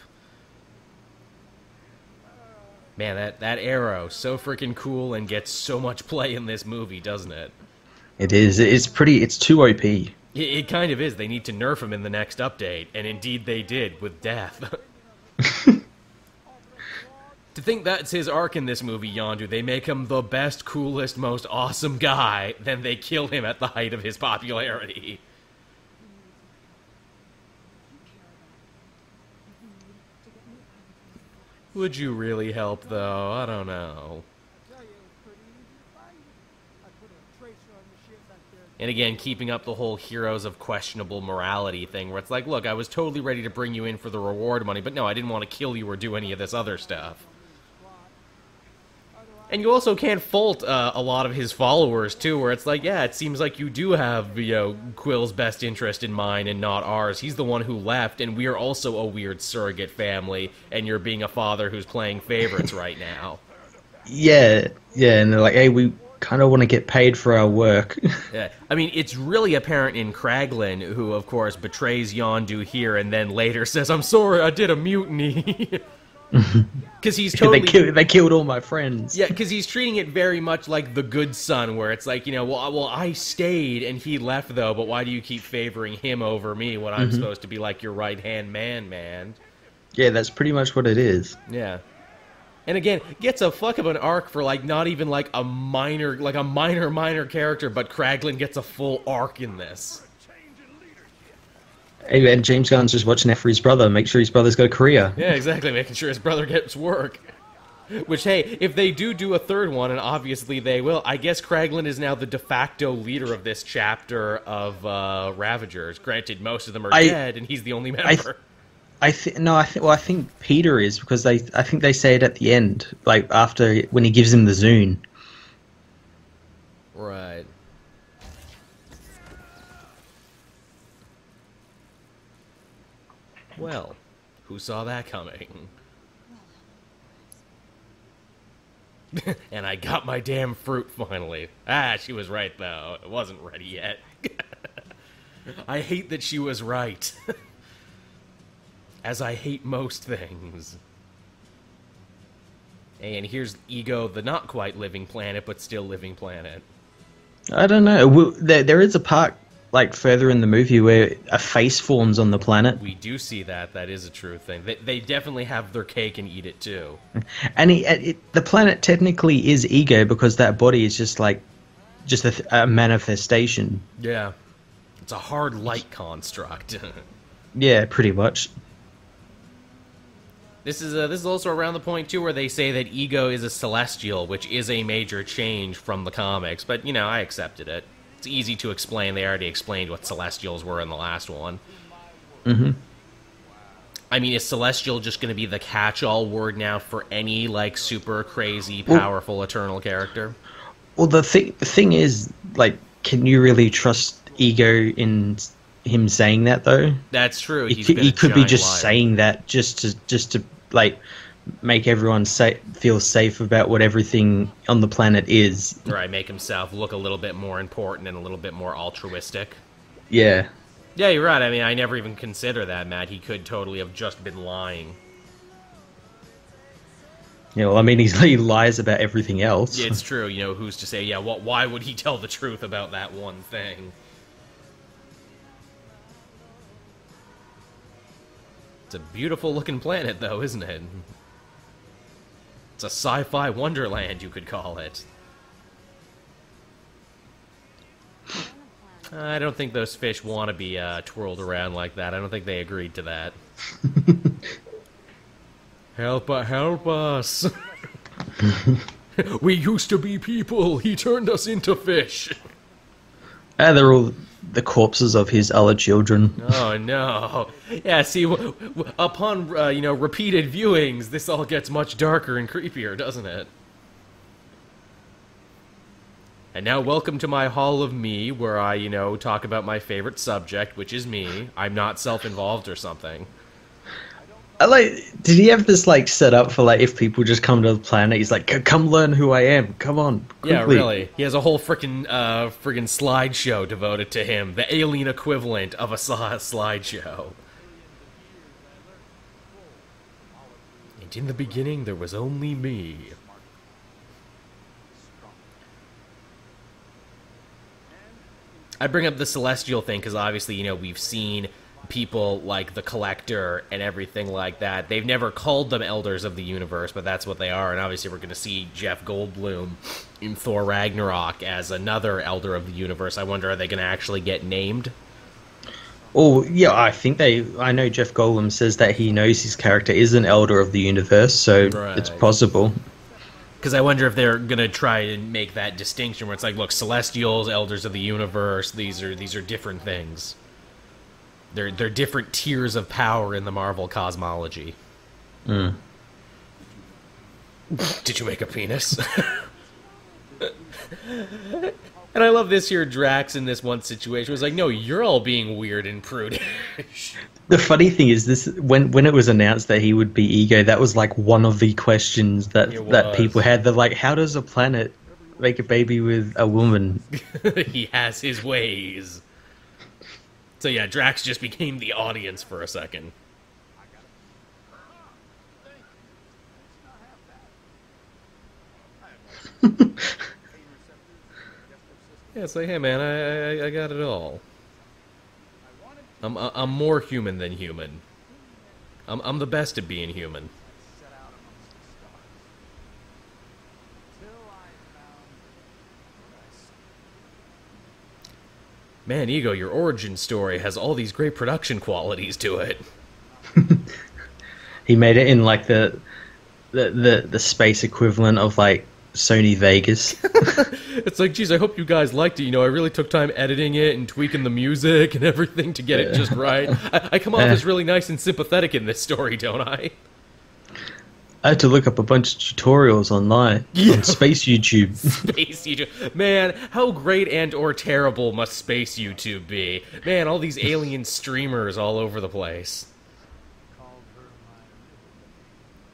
Man, that arrow, so freaking cool and gets so much play in this movie, doesn't it? It is. It's too OP. It kind of is. They need to nerf him in the next update, and indeed they did, with death. To think that's his arc in this movie, Yondu, they make him the best, coolest, most awesome guy, then they kill him at the height of his popularity. Would you really help, though? I don't know. And again, keeping up the whole heroes of questionable morality thing, where it's like, look, I was totally ready to bring you in for the reward money, but no, I didn't want to kill you or do any of this other stuff. And you also can't fault a lot of his followers, too, where it's like, yeah, it seems like you do have, you know, Quill's best interest in mind and not ours. He's the one who left, and we are also a weird surrogate family, and you're being a father who's playing favorites right now. Yeah, and they're like, hey, we kind of want to get paid for our work. Yeah. I mean, it's really apparent in Kraglin, who, of course, betrays Yondu here and then later says, I'm sorry, I did a mutiny. Because he's totally... they killed all my friends. Yeah, because he's treating it very much like the good son, where it's like, you know, well, I stayed and he left, though, but why do you keep favoring him over me when I'm supposed to be like your right-hand man? Yeah, that's pretty much what it is. Yeah. And again, gets a fuck of an arc for, like, not even, like, a minor character, but Kraglin gets a full arc in this. Hey, and James Gunn's just watching out for his brother, make sure his brother's got a career. Yeah, exactly, making sure his brother gets work. Which, hey, if they do a third one, and obviously they will, I guess Kraglin is now the de facto leader of this chapter of Ravagers. Granted, most of them are dead, and he's the only member. I think Peter is, because I think they say it at the end, like after when he gives him the Zune. Right. Well, who saw that coming? And I got my damn fruit finally. Ah, she was right though. It wasn't ready yet. I hate that she was right. As I hate most things. And here's Ego, the not quite living planet, but still living planet. I don't know. There is a part, like, further in the movie where a face forms on the planet. We do see that. That is a true thing. They definitely have their cake and eat it, too. And the planet technically is Ego, because that body is just a manifestation. Yeah. It's a hard light construct. Yeah, pretty much. This is also around the point, too, where they say that Ego is a Celestial, which is a major change from the comics. But, you know, I accepted it. It's easy to explain. They already explained what Celestials were in the last one. Mm-hmm. I mean, is Celestial just going to be the catch-all word now for any, like, super crazy, powerful, eternal character? Well, the thing is, like, can you really trust Ego in him saying that, though? That's true. He could be just saying that just to like make everyone feel safe about what everything on the planet is. Right, make himself look a little bit more important and a little bit more altruistic. Yeah. Yeah, you're right. I mean, I never even consider that, Matt. He could totally have just been lying. Yeah, well, I mean, he lies about everything else. Yeah, it's true. You know, who's to say, yeah, why would he tell the truth about that one thing? It's a beautiful looking planet, though, isn't it? It's a sci-fi wonderland, you could call it. I don't think those fish want to be twirled around like that. I don't think they agreed to that. Help us! We used to be people. He turned us into fish. They're all the corpses of his other children. Oh no! Yeah, see, upon you know, repeated viewings, this all gets much darker and creepier, doesn't it? And now, welcome to my Hall of Me, where I, you know, talk about my favorite subject, which is me. I'm not self-involved or something. I like. Did he have this like set up for like if people just come to the planet? He's like, "Come learn who I am. Come on, quickly." Yeah, really. He has a whole friggin' slideshow devoted to him, the alien equivalent of a slideshow. And in the beginning, there was only me. I bring up the celestial thing because obviously, you know, we've seen people like the Collector and everything like that. They've never called them Elders of the Universe, but that's what they are. And obviously we're going to see Jeff Goldblum in Thor Ragnarok as another Elder of the Universe. I wonder, are they going to actually get named? Oh, yeah, I think they... I know Jeff Goldblum says that he knows his character is an Elder of the Universe, so it's possible. Because I wonder if they're going to try and make that distinction where it's like, look, Celestials, Elders of the Universe, these are different things. They're different tiers of power in the Marvel cosmology. Mm. Did you make a penis? And I love this here Drax in this one situation. It was like, no, you're all being weird and prudish. The funny thing is, this when it was announced that he would be Ego, that was like one of the questions that people had. They're like, how does a planet make a baby with a woman? He has his ways. So yeah, Drax just became the audience for a second. Yeah, it's like, hey man, I got it all. I'm more human than human. I'm the best at being human. Man, Ego, your origin story has all these great production qualities to it. He made it in like the space equivalent of like Sony Vegas. It's like, geez, I hope you guys liked it. You know, I really took time editing it and tweaking the music and everything to get it just right. I come off as really nice and sympathetic in this story, don't I? I had to look up a bunch of tutorials online on Space YouTube. Space YouTube. Man, how great and or terrible must Space YouTube be? Man, all these alien streamers all over the place.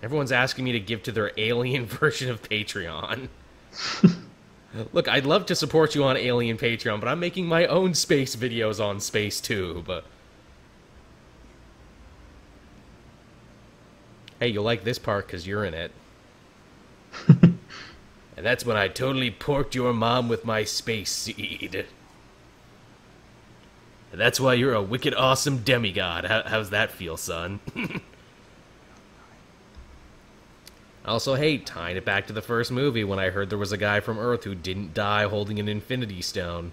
Everyone's asking me to give to their alien version of Patreon. Look, I'd love to support you on Alien Patreon, but I'm making my own space videos on SpaceTube. Hey, you'll like this part because you're in it. And that's when I totally porked your mom with my space seed. And that's why you're a wicked awesome demigod. How's that feel, son? Also, hey, tying it back to the first movie when I heard there was a guy from Earth who didn't die holding an Infinity Stone.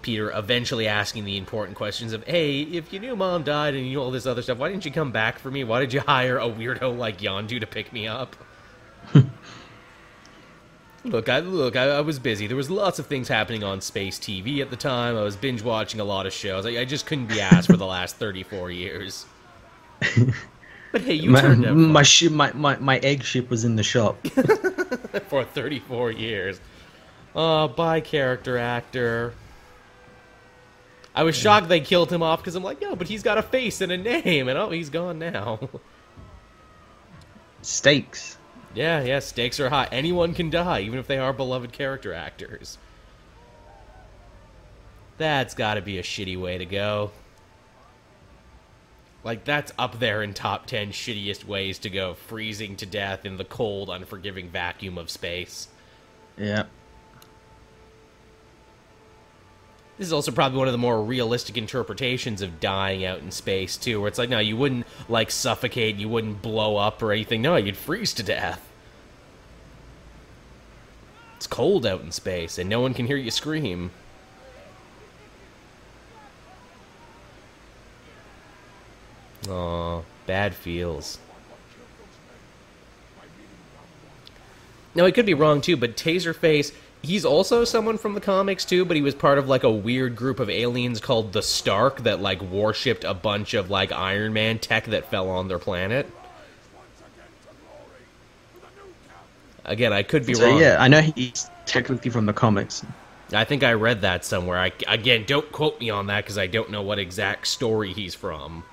Peter eventually asking the important questions of, hey, if you knew Mom died and you knew all this other stuff, why didn't you come back for me? Why did you hire a weirdo like Yondu to pick me up? Look, I was busy. There was lots of things happening on Space TV at the time. I was binge-watching a lot of shows. I just couldn't be asked for the last 34 years. But hey, you turned out my egg ship was in the shop. For 34 years. Oh, bye, character actor. I was shocked they killed him off because I'm like, no, but he's got a face and a name, and oh, he's gone now. Stakes. Yeah, stakes are high. Anyone can die, even if they are beloved character actors. That's gotta be a shitty way to go. Like, that's up there in top 10 shittiest ways to go, freezing to death in the cold, unforgiving vacuum of space. Yeah. This is also probably one of the more realistic interpretations of dying out in space, too, where it's like, no, you wouldn't, like, suffocate, you wouldn't blow up or anything. No, you'd freeze to death. It's cold out in space, and no one can hear you scream. Aw, bad feels. Now, I could be wrong, too, but Taserface, he's also someone from the comics, too, but he was part of, like, a weird group of aliens called the Stark that, like, worshipped a bunch of, like, Iron Man tech that fell on their planet. Again, I could be wrong. Yeah, I know he's technically from the comics. I think I read that somewhere. Again, don't quote me on that, because I don't know what exact story he's from.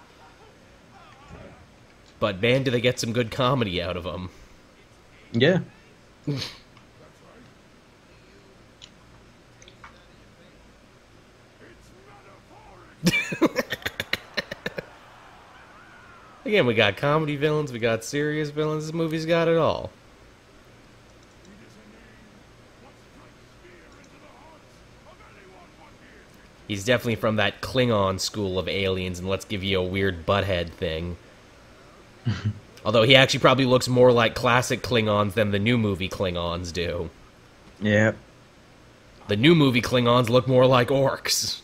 But, man, do they get some good comedy out of him. Yeah. Again, we got comedy villains, we got serious villains. This movie's got it all. He's definitely from that Klingon school of aliens, and let's give you a weird butthead thing. Although he actually probably looks more like classic Klingons than the new movie Klingons do. Yeah. The new movie Klingons look more like orcs.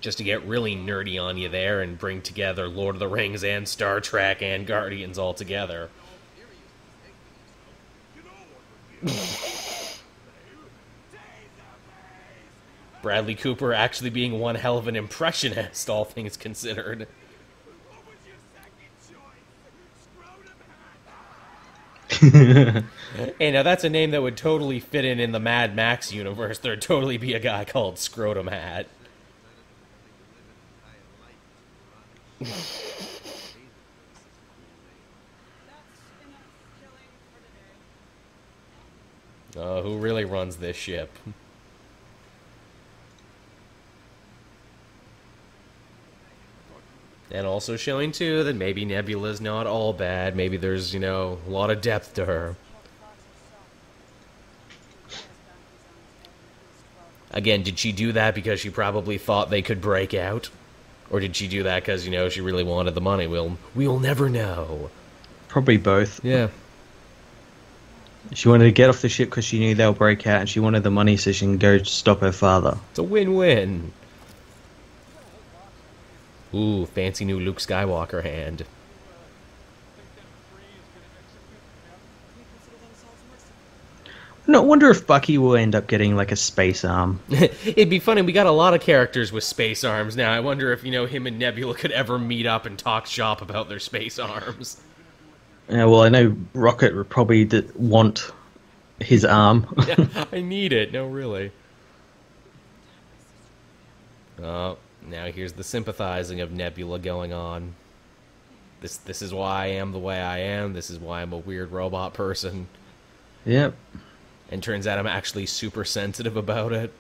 Just to get really nerdy on you there and bring together Lord of the Rings and Star Trek and Guardians all together. Bradley Cooper actually being one hell of an impressionist, all things considered. Hey, now that's a name that would totally fit in the Mad Max universe. There'd totally be a guy called Scrotum Hat. Oh, who really runs this ship? And also showing, too, that maybe Nebula's not all bad. Maybe there's, you know, a lot of depth to her. Again, did she do that because she probably thought they could break out? Or did she do that because, you know, she really wanted the money? We'll never know. Probably both. Yeah. She wanted to get off the ship because she knew they'll break out, and she wanted the money so she can go stop her father. It's a win-win. Ooh, fancy new Luke Skywalker hand. No wonder if Bucky will end up getting like a space arm. It'd be funny. We got a lot of characters with space arms now. I wonder if, you know, him and Nebula could ever meet up and talk shop about their space arms. Yeah, well, I know Rocket would probably want his arm. Yeah, I need it. No, really. Oh, now here's the sympathizing of Nebula going on. This is why I am the way I am. This is why I'm a weird robot person. Yep. And turns out I'm actually super sensitive about it.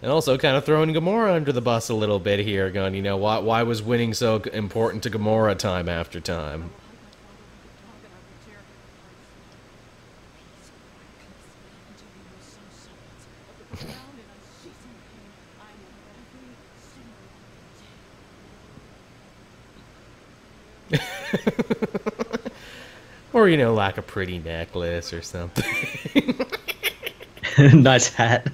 And also kind of throwing Gamora under the bus a little bit here, going, you know, why was winning so important to Gamora time after time? Or, you know, like a pretty necklace or something. Nice hat.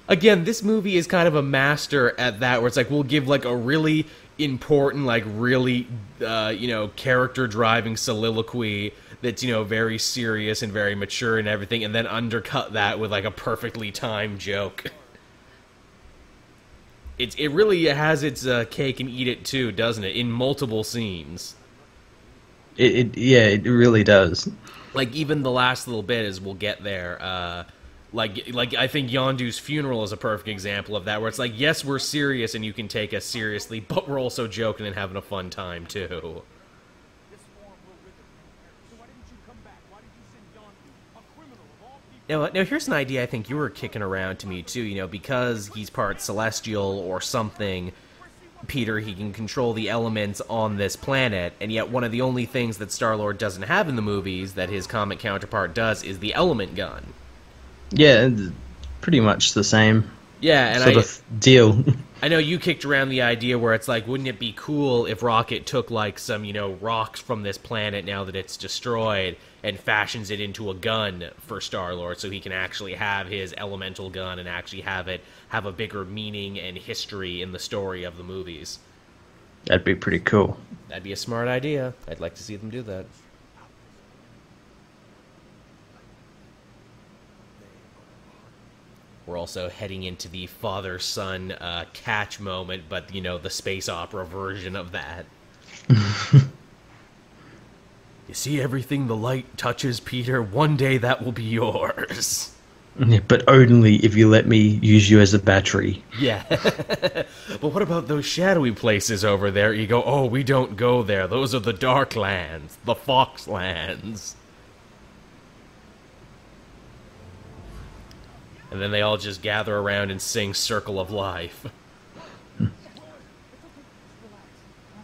Again, this movie is kind of a master at that, where it's like, we'll give, like, a really important, like, really, you know, character-driving soliloquy that's, you know, very serious and very mature and everything, and then undercut that with, like, a perfectly timed joke. It really has its cake and eat it too, doesn't it? In multiple scenes. Yeah, it really does. Like, even the last little bit, as we'll get there, like I think Yondu's funeral is a perfect example of that, where it's like, yes, we're serious and you can take us seriously, but we're also joking and having a fun time too. Now, here's an idea I think you were kicking around to me, too. You know, because he's part celestial or something, Peter, he can control the elements on this planet, and yet one of the only things that Star-Lord doesn't have in the movies that his comic counterpart does is the element gun. Yeah, pretty much the same. Yeah, and sort of deal. I know you kicked around the idea where it's like, wouldn't it be cool if Rocket took, like, some, rocks from this planet now that it's destroyed and fashions it into a gun for Star-Lord so he can actually have his elemental gun and actually have it have a bigger meaning and history in the story of the movies. That'd be pretty cool. That'd be a smart idea. I'd like to see them do that. We're also heading into the father-son catch moment, but, the space opera version of that. You see everything the light touches, Peter? One day that will be yours. Yeah, but only if you let me use you as a battery. Yeah. But what about those shadowy places over there? You go, oh, we don't go there. Those are the Dark Lands, the Fox Lands. And then they all just gather around and sing Circle of Life.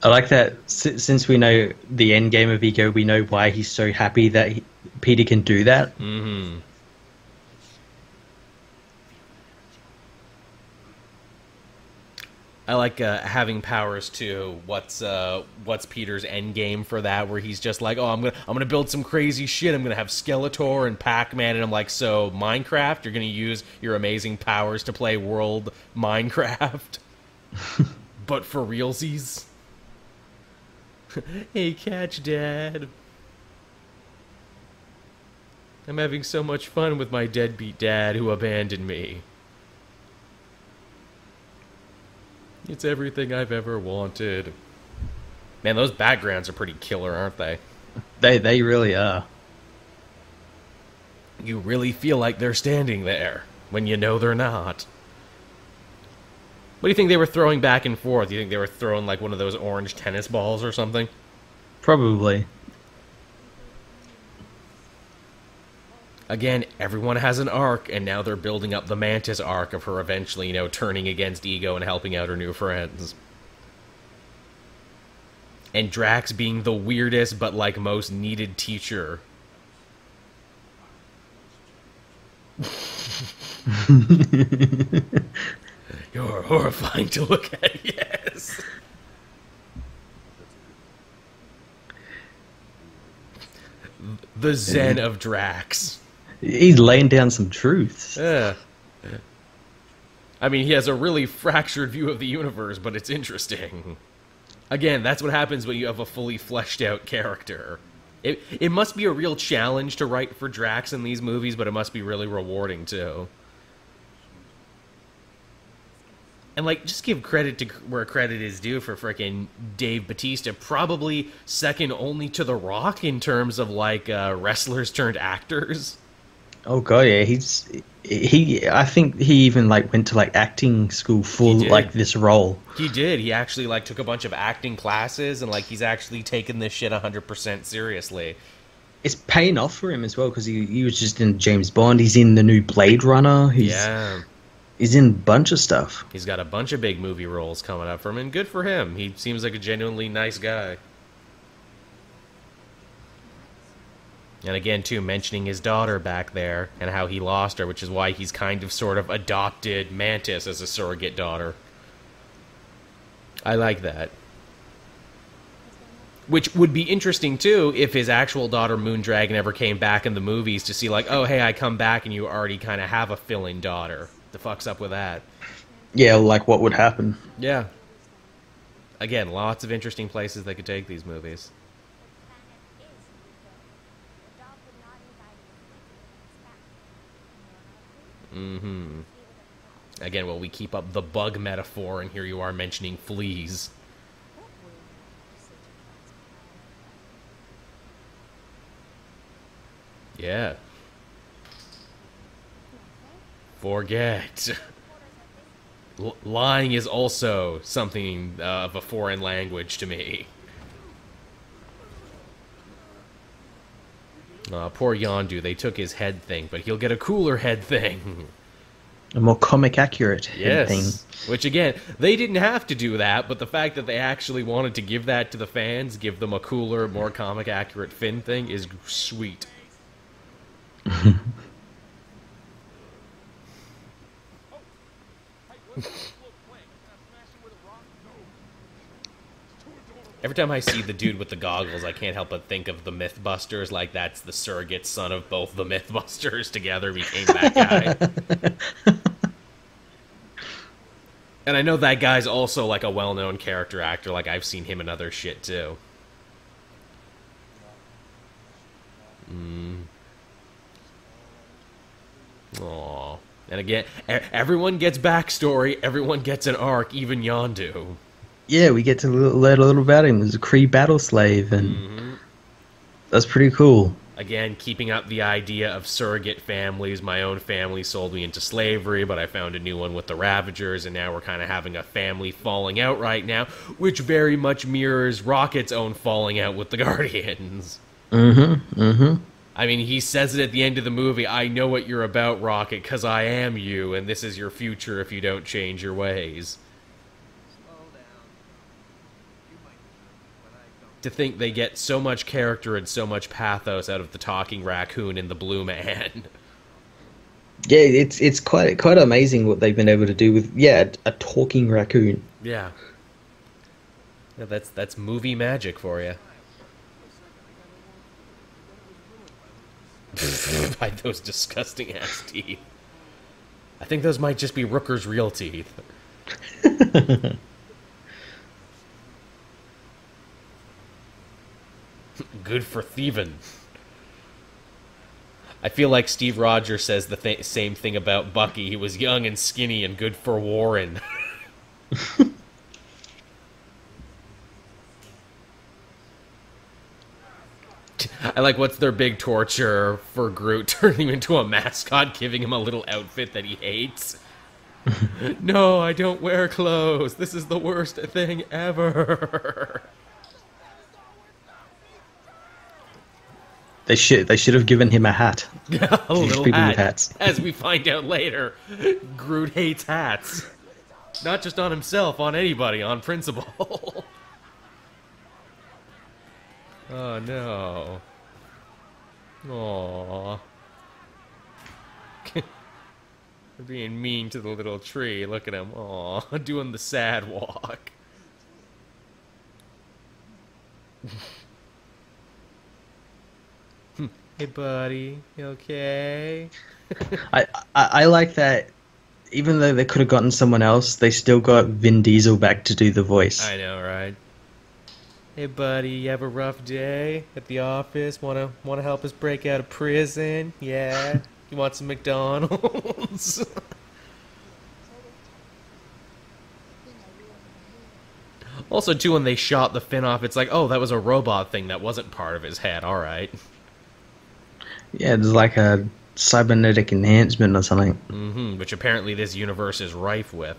I like that since we know the end game of Ego, we know why he's so happy that Peter can do that. Mm-hmm. I like having powers too. What's Peter's end game for that? Where he's just like, oh, I'm gonna build some crazy shit. I'm gonna have Skeletor and Pac-Man, and I'm like, so Minecraft, you're gonna use your amazing powers to play World Minecraft, but for realsies. Hey, catch, Dad. I'm having so much fun with my deadbeat dad who abandoned me. It's everything I've ever wanted. Man, those backgrounds are pretty killer, aren't they? They really are. You really feel like they're standing there, when you know they're not. What do you think they were throwing back and forth? Do you think they were throwing like one of those orange tennis balls or something? Probably. Again, everyone has an arc, and now they're building up the Mantis arc of her eventually, turning against Ego and helping out her new friends. And Drax being the weirdest but, like, most needed teacher. You're horrifying to look at, yes. The Zen of Drax. He's laying down some truths. Yeah. I mean, he has a really fractured view of the universe, but it's interesting. Again, that's what happens when you have a fully fleshed out character. It must be a real challenge to write for Drax in these movies, but it must be really rewarding, too. And, like, just give credit to where credit is due for frickin' Dave Bautista. Probably second only to The Rock in terms of, like, wrestlers turned actors. Oh, God, yeah. I think he even, like, went to, like, acting school for, like, this role. He did. He actually, like, took a bunch of acting classes, and, like, he's actually taken this shit 100% seriously. It's paying off for him as well, because he was just in James Bond. He's in the new Blade Runner. He's in a bunch of stuff. He's got a bunch of big movie roles coming up for him, and good for him. He seems like a genuinely nice guy. And again, too, mentioning his daughter back there and how he lost her, which is why he's kind of sort of adopted Mantis as a surrogate daughter. I like that. Which would be interesting, too, if his actual daughter, Moondragon, ever came back in the movies to see, like, oh, hey, I come back and you already kind of have a fill-in daughter. The fuck's up with that? Yeah, like what would happen? Yeah. Again, lots of interesting places they could take these movies. Mm-hmm. Again, well, we keep up the bug metaphor, and here you are mentioning fleas. Yeah. Forget. Lying is also something of a foreign language to me. Poor Yondu, they took his head thing, but he'll get a cooler head thing. A more comic accurate head thing. Which again, they didn't have to do that, but the fact that they actually wanted to give that to the fans, give them a cooler, more comic accurate fin thing, is sweet. Every time I see the dude with the goggles, I can't help but think of the Mythbusters, like that's the surrogate son of both the Mythbusters together became that guy. And I know that guy's also like a well-known character actor, like I've seen him in other shit too. Aww. And again, everyone gets backstory, everyone gets an arc, even Yondu. Yeah, we get to learn a little about him. He's a Kree battle slave, and that's pretty cool. Again, keeping up the idea of surrogate families. My own family sold me into slavery, but I found a new one with the Ravagers, and now we're kind of having a family falling out right now, which very much mirrors Rocket's own falling out with the Guardians. I mean, he says it at the end of the movie, I know what you're about, Rocket, because I am you, and this is your future if you don't change your ways. To think they get so much character and so much pathos out of the talking raccoon and the blue man. Yeah, it's quite amazing what they've been able to do with a talking raccoon. Yeah, that's movie magic for you. By those disgusting ass teeth. I think those might just be Rooker's real teeth. Good for thieving. I feel like Steve Rogers says the same thing about Bucky. He was young and skinny and good for warring. I like, what's their big torture for Groot? Turning him into a mascot, giving him a little outfit that he hates. No, I don't wear clothes. This is the worst thing ever. They should have given him a hat. A little hat. With hats. As we find out later, Groot hates hats. Not just on himself, on anybody, on principle. Oh no. Aww. They're being mean to the little tree. Look at him. Aww. Doing the sad walk. Hey buddy, you okay? I like that even though they could have gotten someone else, they still got Vin Diesel back to do the voice. I know, right? Hey buddy, you have a rough day at the office? Wanna help us break out of prison? Yeah? You want some McDonald's? Also, too, when they shot the fin off, it's like, oh, that was a robot thing that wasn't part of his head, alright. Yeah, there's like a cybernetic enhancement or something. Mm-hmm, which apparently this universe is rife with.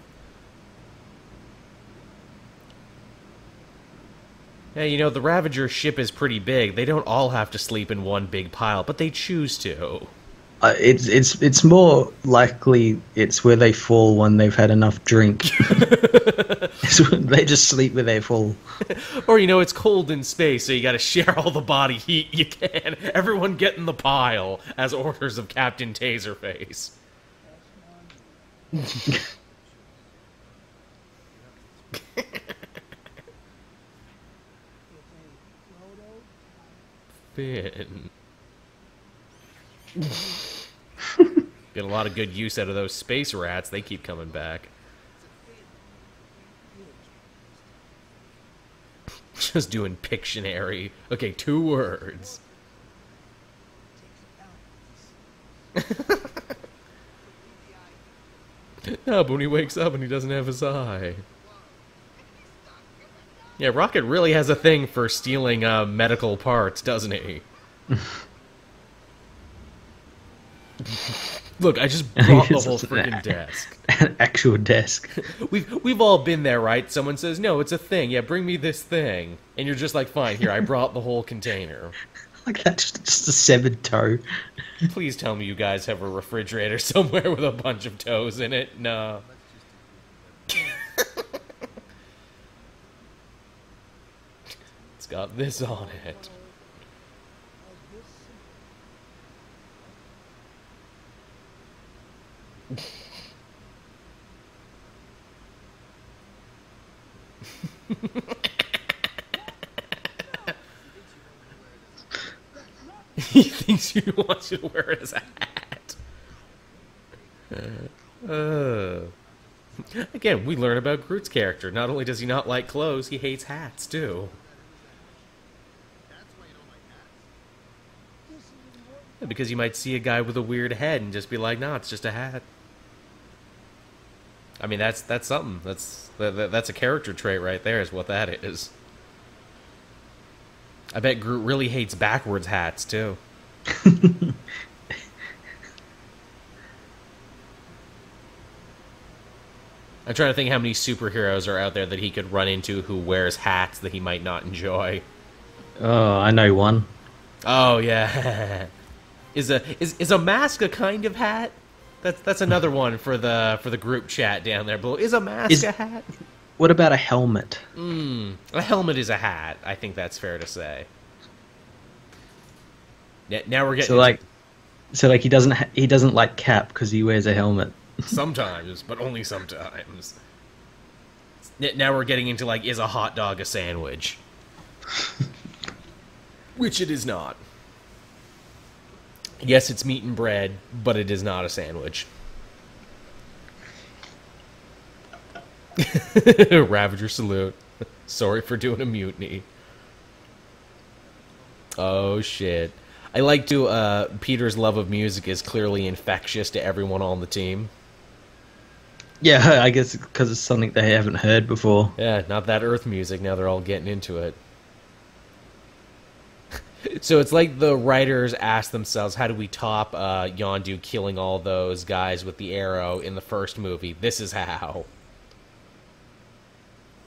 Hey, you know, the Ravager ship is pretty big. They don't all have to sleep in one big pile, but they choose to. It's more likely it's where they fall when they've had enough drink. They just sleep where they fall. Or, you know, it's cold in space, so you gotta share all the body heat you can. Everyone get in the pile, as orders of Captain Taserface. Finn. Get a lot of good use out of those space rats. They keep coming back. Just doing Pictionary. Okay, 2 words. No, but when he wakes up and he doesn't have his eye. Yeah, Rocket really has a thing for stealing medical parts, doesn't he? Look, I just brought the whole freaking desk. An actual desk. We've all been there, right? Someone says, no, it's a thing. Yeah, bring me this thing. And you're just like, fine, here, I brought the whole container. Like that's just a severed toe. Please tell me you guys have a refrigerator somewhere with a bunch of toes in it. No. It's got this on it. He thinks he wants you to wear it as a hat. Again, we learn about Groot's character. Not only does he not like clothes, he hates hats, too. Yeah, because you might see a guy with a weird head and just be like, nah, it's just a hat. I mean, that's something. That's a character trait right there is what that is. I bet Groot really hates backwards hats, too. I'm trying to think how many superheroes are out there that he could run into who wears hats that he might not enjoy. Oh, I know one. Oh, yeah. Is a mask a kind of hat? That's another one for the group chat down there below. Is a mask a hat? What about a helmet? A helmet is a hat. I think that's fair to say. Now we're getting so he doesn't like Cap because he wears a helmet. Sometimes, but only sometimes. Now we're getting into like, is a hot dog a sandwich? Which it is not. Yes, it's meat and bread, but it is not a sandwich. Ravager salute. Sorry for doing a mutiny. Oh, shit. I like to, Peter's love of music is clearly infectious to everyone on the team. Yeah, I guess because it's something they haven't heard before. Yeah, not that Earth music, now they're all getting into it. So it's like the writers asked themselves, how do we top Yondu killing all those guys with the arrow in the first movie? This is how.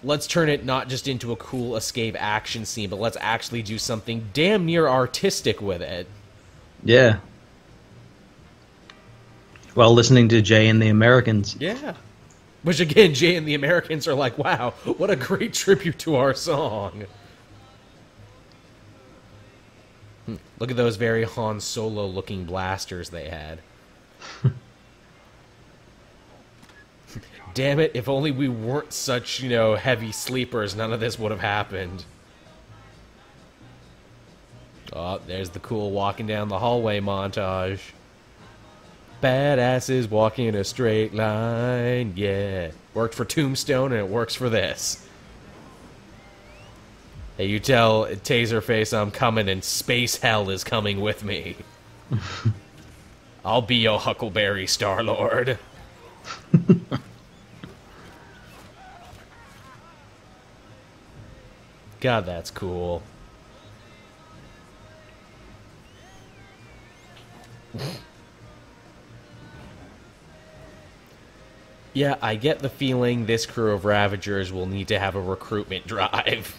Let's turn it not just into a cool escape action scene, but let's actually do something damn near artistic with it. Yeah. While listening to Jay and the Americans. Yeah. Which, again, Jay and the Americans are like, wow, what a great tribute to our song. Look at those very Han Solo-looking blasters they had. Damn it, if only we weren't such, heavy sleepers, none of this would have happened. Oh, there's the cool walking down the hallway montage. Badasses walking in a straight line, yeah. Worked for Tombstone and it works for this. Hey, you tell Taserface I'm coming and space hell is coming with me. I'll be your Huckleberry Star-Lord. God, that's cool. Yeah, I get the feeling this crew of Ravagers will need to have a recruitment drive.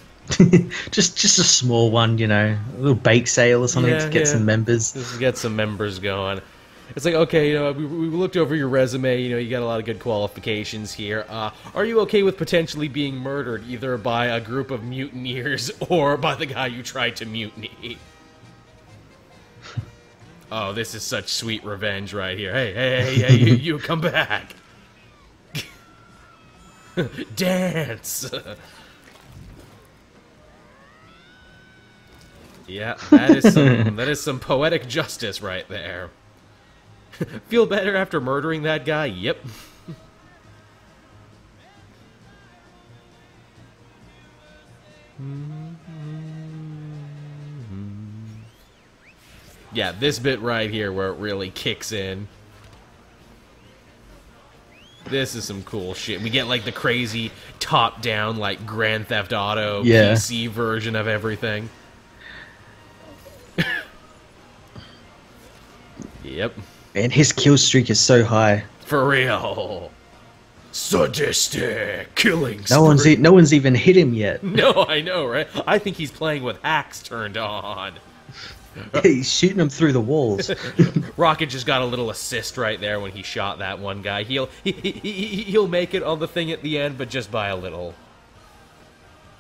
just a small one, a little bake sale or something to get some members. Just to get some members going. It's like, okay, we looked over your resume, you got a lot of good qualifications here. Are you okay with potentially being murdered either by a group of mutineers or by the guy you tried to mutiny? Oh, this is such sweet revenge right here. Hey, you come back. Dance. Yeah, that is some poetic justice right there. Feel better after murdering that guy? Yep. Yeah, this bit right here where it really kicks in. This is some cool shit. We get like the crazy top-down like Grand Theft Auto PC version of everything. Yep. And his kill streak is so high. For real. Sadistic killing spree. No one's even hit him yet. No, I know, right? I think he's playing with hacks turned on. He's shooting them through the walls. Rocket just got a little assist right there when he shot that one guy. He'll make it on the thing at the end, but just by a little.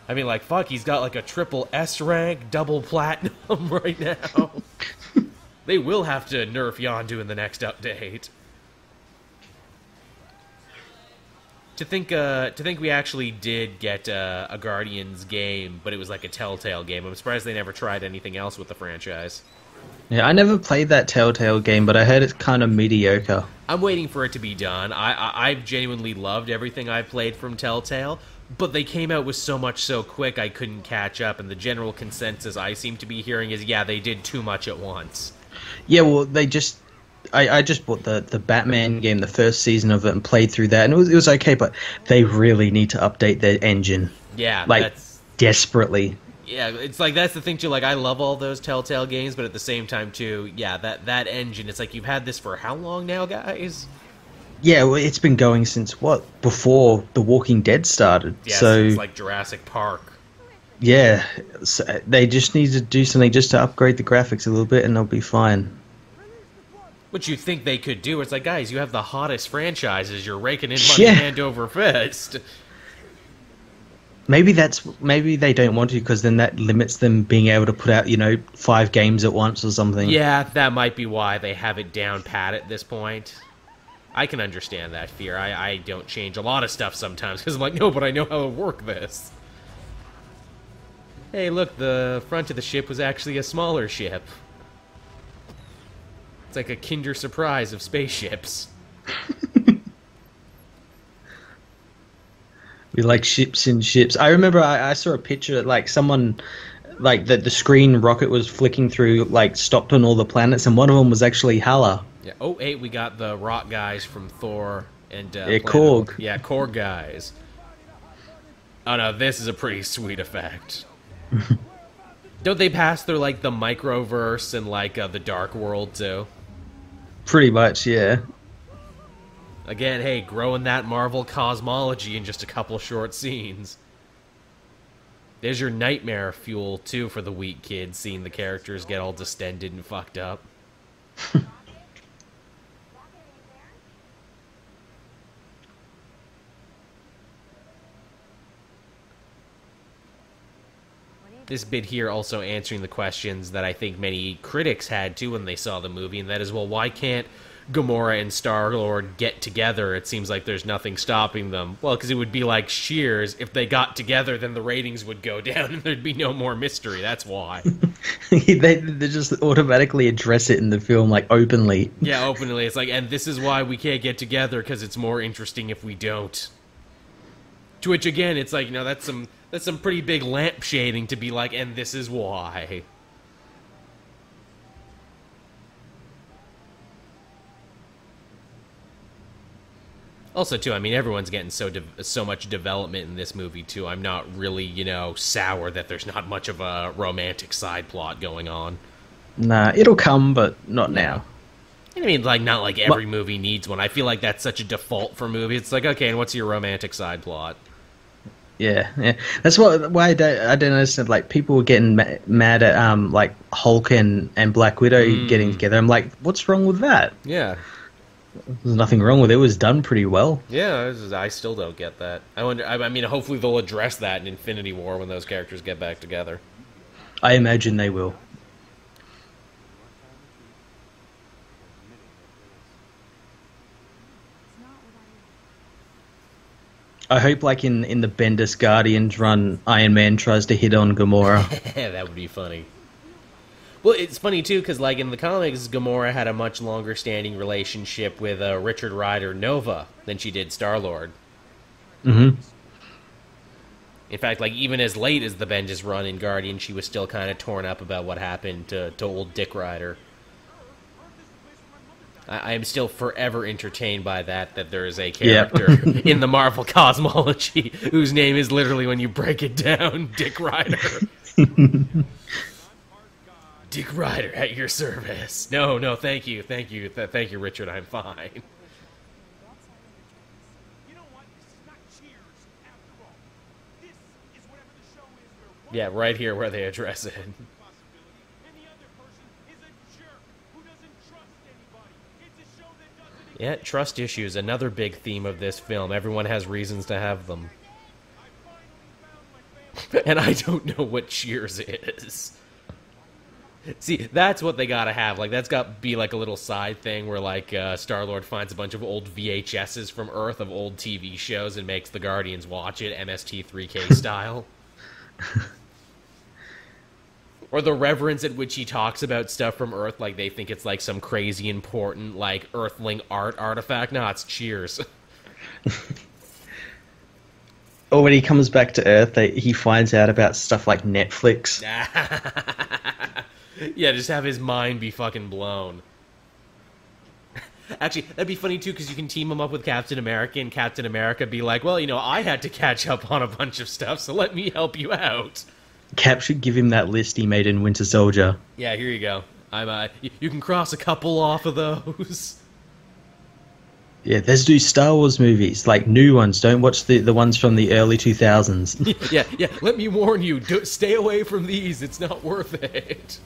I mean, like, fuck, he's got like a triple S rank, double platinum right now. They will have to nerf Yondu in the next update. To think we actually did get a Guardians game, but it was like a Telltale game. I'm surprised they never tried anything else with the franchise. Yeah, I never played that Telltale game, but I heard it's kind of mediocre. I'm waiting for it to be done. I've genuinely loved everything I've played from Telltale, but they came out with so much so quick I couldn't catch up, and the general consensus I seem to be hearing is, yeah, they did too much at once. Yeah, well, I just bought the Batman game, the first season of it, and played through that, and it was okay, but they really need to update their engine. Yeah, like, desperately. Yeah, it's like, that's the thing too, like, I love all those Telltale games, but at the same time too, yeah, that engine, it's like, you've had this for how long now, guys? Yeah, well, it's been going since, what, before The Walking Dead started. Yeah, so it's like Jurassic Park. Yeah, so they just need to do something just to upgrade the graphics a little bit, and they'll be fine. What you think they could do, it's like, guys, you have the hottest franchises, you're raking in money hand over fist. Maybe they don't want to, because then that limits them being able to put out, 5 games at once or something. Yeah, that might be why they have it down pat at this point. I can understand that fear. I don't change a lot of stuff sometimes, because I'm like, no, but I know how to work this. Hey, look, the front of the ship was actually a smaller ship. It's like a Kinder Surprise of spaceships. We like ships and ships. I remember I saw a picture, like, someone, like, the screen rocket was flicking through, like, stopped on all the planets, and one of them was actually Hala. Yeah. Oh, hey, we got the rock guys from Thor and Korg. Yeah, Korg guys. Oh no, this is a pretty sweet effect. Don't they pass through, like, the microverse and, like, the Dark World, too? Pretty much, yeah. Again, hey, growing that Marvel cosmology in just a couple short scenes. There's your nightmare fuel, too, for the weak kids, seeing the characters get all distended and fucked up. This bit here also answering the questions that I think many critics had, too, when they saw the movie, and that is, well, why can't Gamora and Star-Lord get together? It seems like there's nothing stopping them. Well, because it would be like Shears. If they got together, then the ratings would go down, and there'd be no more mystery. That's why. they just automatically address it in the film, like, openly. Yeah, openly. It's like, and this is why we can't get together, because it's more interesting if we don't. To which, again, it's like, that's some pretty big lampshading to be like, and this is why. Also, too, I mean, everyone's getting so much development in this movie, too. I'm not really, sour that there's not much of a romantic side plot going on. Nah, it'll come, but not now. I mean, like, not like every movie needs one. I feel like that's such a default for movies. It's like, okay, and what's your romantic side plot? Yeah. That's why I don't understand. Like, people were getting mad at like Hulk and Black Widow getting together. I'm like, what's wrong with that? Yeah, there's nothing wrong with it. It was done pretty well. Yeah, I still don't get that. I wonder. I mean, hopefully they'll address that in Infinity War when those characters get back together. I imagine they will. I hope, like, in the Bendis Guardians run, Iron Man tries to hit on Gamora. That would be funny. Well, it's funny, too, because, like, in the comics, Gamora had a much longer-standing relationship with Richard Rider Nova than she did Star-Lord. Mm-hmm. In fact, like, even as late as the Bendis run in Guardian, she was still kind of torn up about what happened to old Dick Rider. I am still forever entertained by that there is a character in the Marvel cosmology whose name is literally, when you break it down, Dick Rider. Dick Rider at your service. No, thank you, Richard, I'm fine. Yeah, right here where they address it. Yeah, trust issues, another big theme of this film. Everyone has reasons to have them. And I don't know what Cheers is. See, that's what they gotta have. Like, that's gotta be like a little side thing where, like, Star-Lord finds a bunch of old VHSs from Earth of old TV shows and makes the Guardians watch it, MST3K style. Or the reverence at which he talks about stuff from Earth, like they think it's like some crazy important, like, Earthling art artifact. No, it's Cheers. Or when he comes back to Earth, he finds out about stuff like Netflix. Yeah, just have his mind be fucking blown. Actually, that'd be funny too, because you can team him up with Captain America, and Captain America be like, well, you know, I had to catch up on a bunch of stuff, so let me help you out. Cap should give him that list he made in Winter Soldier. Yeah, here you go. You can cross a couple off of those. Yeah, let's do Star Wars movies, like new ones. Don't watch the ones from the early 2000s. Yeah, let me warn you, stay away from these, it's not worth it.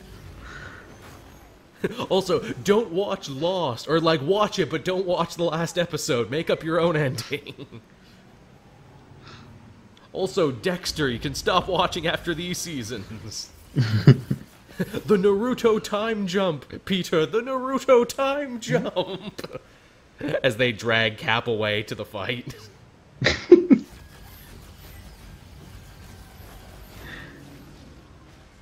Also, don't watch Lost, or like watch it, but don't watch the last episode. Make up your own ending. Also, Dexter, you can stop watching after these seasons. The Naruto time jump, Peter, the Naruto time jump. As they drag Cap away to the fight.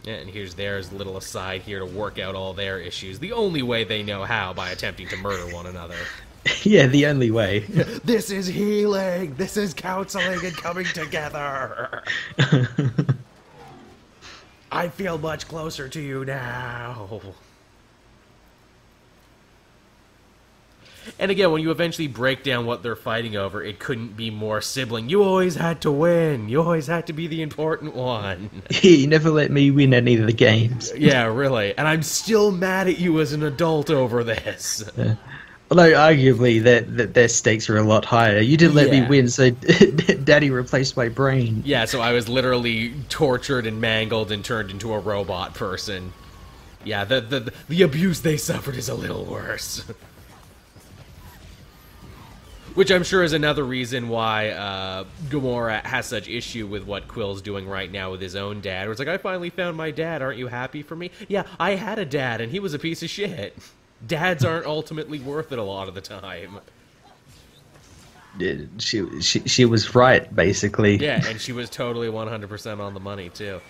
Yeah, and here's their little aside here to work out all their issues. The only way they know how, by attempting to murder one another. Yeah, the only way. This is healing! This is counseling and coming together! I feel much closer to you now. And again, when you eventually break down what they're fighting over, it couldn't be more sibling. You always had to win. You always had to be the important one. You never let me win any of the games. Yeah, really. And I'm still mad at you as an adult over this. Although, arguably, their stakes are a lot higher. You didn't let me win, so Daddy replaced my brain. Yeah, so I was literally tortured and mangled and turned into a robot person. Yeah, the abuse they suffered is a little worse. Which I'm sure is another reason why Gamora has such issue with what Quill's doing right now with his own dad. Where it's like, I finally found my dad, aren't you happy for me? Yeah, I had a dad, and he was a piece of shit. Dads aren't ultimately worth it a lot of the time. Yeah, she was right, basically. Yeah, and she was totally 100% on the money, too.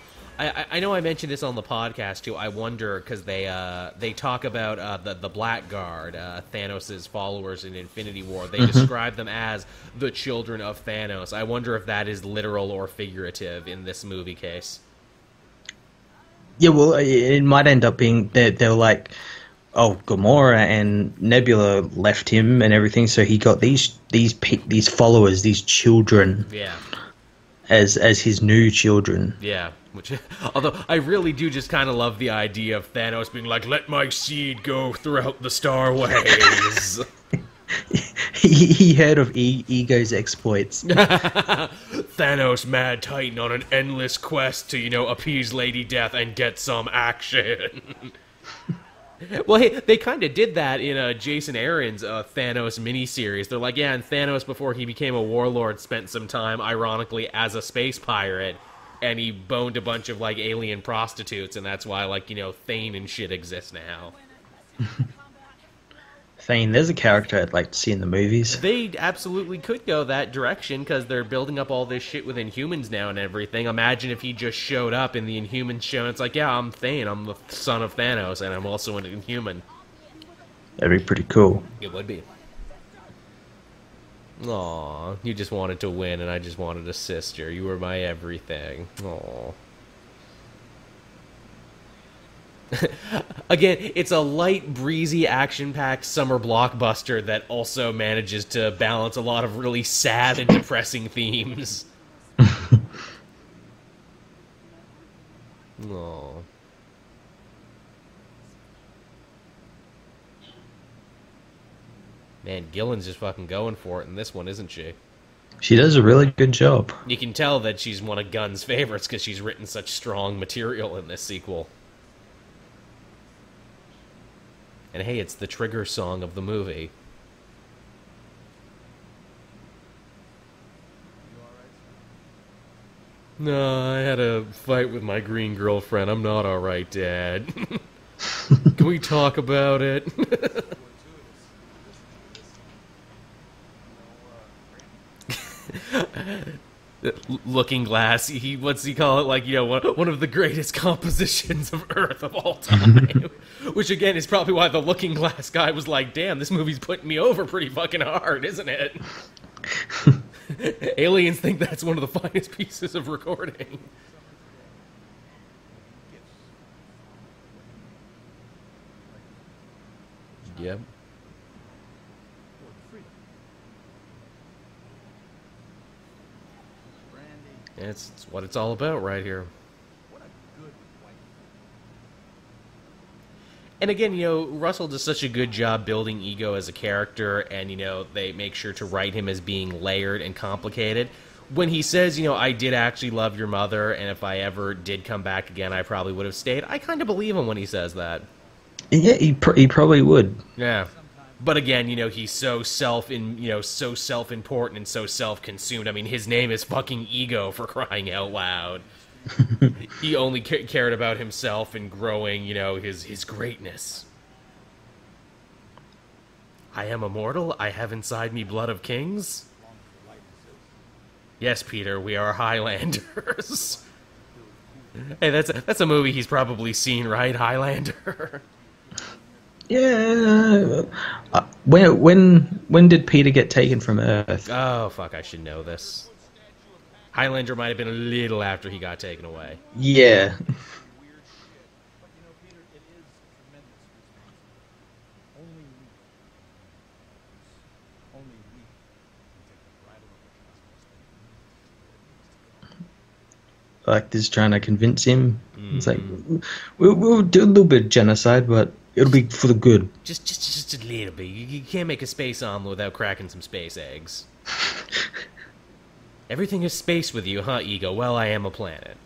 I know I mentioned this on the podcast too. I wonder, because they talk about the Blackguard, Thanos' followers in Infinity War. They describe them as the children of Thanos. I wonder if that is literal or figurative in this movie case. Yeah, well, it might end up being that they're like, oh, Gamora and Nebula left him and everything, so he got these followers, these children. Yeah. As his new children. Yeah. Which, although I really do just kind of love the idea of Thanos being like, let my seed go throughout the starways. He heard of Ego's exploits. Thanos, Mad Titan, on an endless quest to, appease Lady Death and get some action. Well, hey, they kind of did that in Jason Aaron's Thanos miniseries. They're like, yeah, and Thanos, before he became a warlord, spent some time, ironically, as a space pirate. And he boned a bunch of, like, alien prostitutes, and that's why, like, Thane and shit exists now. Thane, there's a character I'd like to see in the movies. They absolutely could go that direction, because they're building up all this shit with Inhumans now and everything. Imagine if he just showed up in the Inhumans show, and it's like, yeah, I'm Thane, I'm the son of Thanos, and I'm also an Inhuman. That'd be pretty cool. It would be. Aw, you just wanted to win, and I just wanted a sister. You were my everything. Aw. Again, it's a light, breezy, action-packed summer blockbuster that also manages to balance a lot of really sad and depressing themes. Aw. Man, Gillen's just fucking going for it in this one, isn't she? She does a really good job. You can tell that she's one of Gunn's favorites because she's written such strong material in this sequel. And hey, it's the trigger song of the movie. No, I had a fight with my green girlfriend. I'm not alright, Dad. Can we talk about it? Looking Glass, what's he call it? Like, you know, one of the greatest compositions of Earth of all time. Which, again, is probably why the Looking Glass guy was like, damn, this movie's putting me over pretty fucking hard, isn't it? Aliens think that's one of the finest pieces of recording. Yep. It's what it's all about right here. And again, you know, Russell does such a good job building Ego as a character, and, you know, they make sure to write him as being layered and complicated. When he says, you know, I did actually love your mother, and if I ever did come back again, I probably would have stayed, I kind of believe him when he says that. Yeah, he probably would. Yeah. But again, you know, he's so self-important and so self-consumed. I mean, his name is fucking Ego, for crying out loud. He only cared about himself and growing, you know, his greatness. I am immortal. I have inside me blood of kings. Yes, Peter, we are Highlanders. Hey, that's a movie he's probably seen, right? Highlander. Yeah. When did Peter get taken from Earth? Oh, fuck, I should know this. Highlander might have been a little after he got taken away. Yeah. Like this, trying to convince him. It's like, we'll do a little bit of genocide, but it'll be for the good. Just a little bit. You can't make a space omelet without cracking some space eggs. Everything is space with you, huh, Ego? Well, I am a planet.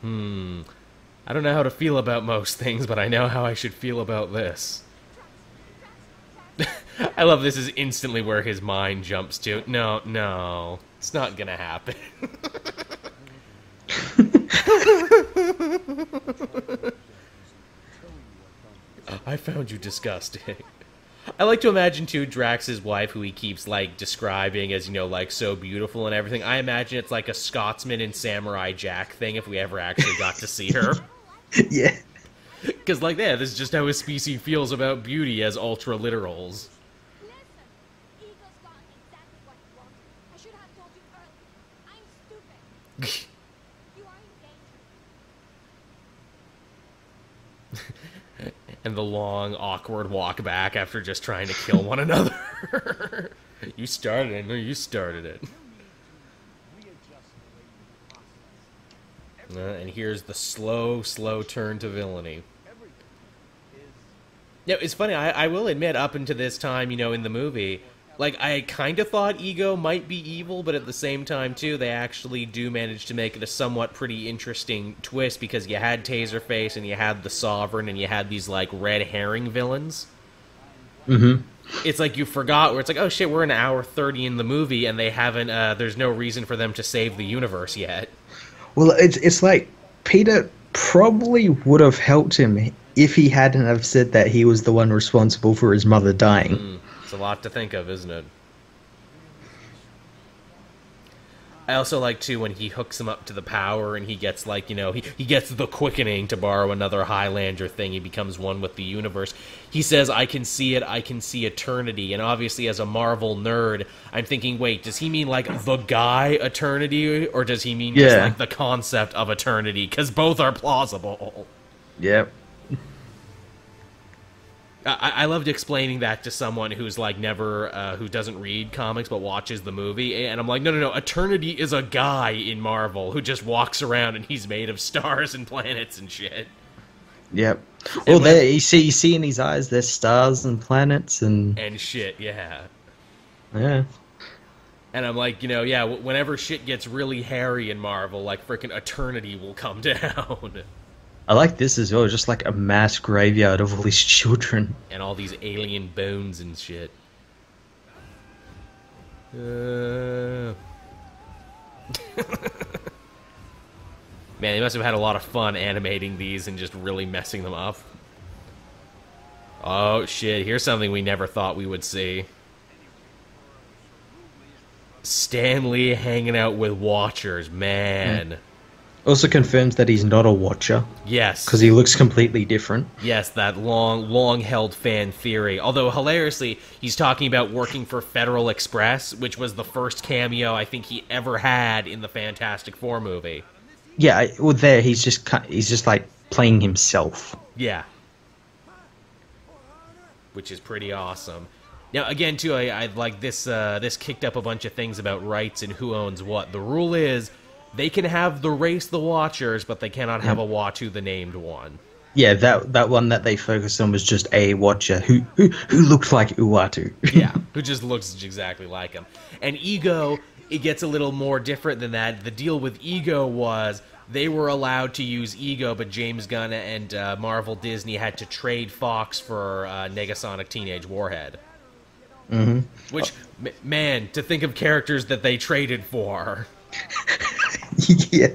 I don't know how to feel about most things, but I know how I should feel about this. I love this is instantly where his mind jumps to. No, it's not gonna happen. I found you disgusting. I like to imagine, too, Drax's wife, who he keeps, like, describing as, you know, like, so beautiful and everything. I imagine it's like a Scotsman and Samurai Jack thing if we ever actually got to see her. Yeah. Because, like, yeah, this is just how his species feels about beauty as ultra-literals. And the long, awkward walk back after just trying to kill one another. You started it. No, you started it. And here's the slow turn to villainy. Yeah, it's funny. I will admit, up until this time, you know, in the movie, like, I kind of thought Ego might be evil, but at the same time, too, they actually do manage to make it a somewhat pretty interesting twist, because you had Taserface, and you had the Sovereign, and you had these, like, red herring villains. Mm-hmm. It's like you forgot, where it's like, oh shit, we're an hour 30 in the movie, and they haven't, there's no reason for them to save the universe yet. Well, it's like, Peter probably would have helped him if he hadn't have said that he was the one responsible for his mother dying. It's a lot to think of, isn't it? I also like, too, when he hooks him up to the power and he gets, like, you know, he gets the quickening, to borrow another Highlander thing. He becomes one with the universe. He says, I can see it, I can see eternity. And obviously, as a Marvel nerd, I'm thinking, wait, does he mean, like, the guy eternity? Or does he mean just, like, the concept of eternity? Because both are plausible. Yep. I loved explaining that to someone who's like never, who doesn't read comics but watches the movie, and I'm like, no, Eternity is a guy in Marvel who just walks around and he's made of stars and planets and shit. Yep. Well, there you see in his eyes, there's stars and planets and shit. Yeah. Yeah. And I'm like, you know, yeah, whenever shit gets really hairy in Marvel, like frickin' Eternity will come down. I like this as well, just like a mass graveyard of all these children. And all these alien bones and shit. Man, they must have had a lot of fun animating these and just really messing them up. Oh, shit. Here's something we never thought we would see. Stan Lee hanging out with Watchers, man. Also confirms that he's not a Watcher. Yes. Because he looks completely different. Yes, that long-held fan theory. Although, hilariously, he's talking about working for Federal Express, which was the first cameo I think he ever had in the Fantastic Four movie. Yeah, well, there, he's just like, playing himself. Yeah. Which is pretty awesome. Now, again, too, I like this, this kicked up a bunch of things about rights and who owns what. The rule is, they can have the race the Watchers, but they cannot have a Watu the named one. Yeah, that one that they focused on was just a Watcher who looked like Uatu. Yeah, who just looks exactly like him. And Ego, it gets a little more different than that. The deal with Ego was they were allowed to use Ego, but James Gunn and Marvel Disney had to trade Fox for Negasonic Teenage Warhead. Mm-hmm. Which, man, to think of characters that they traded for. Yeah,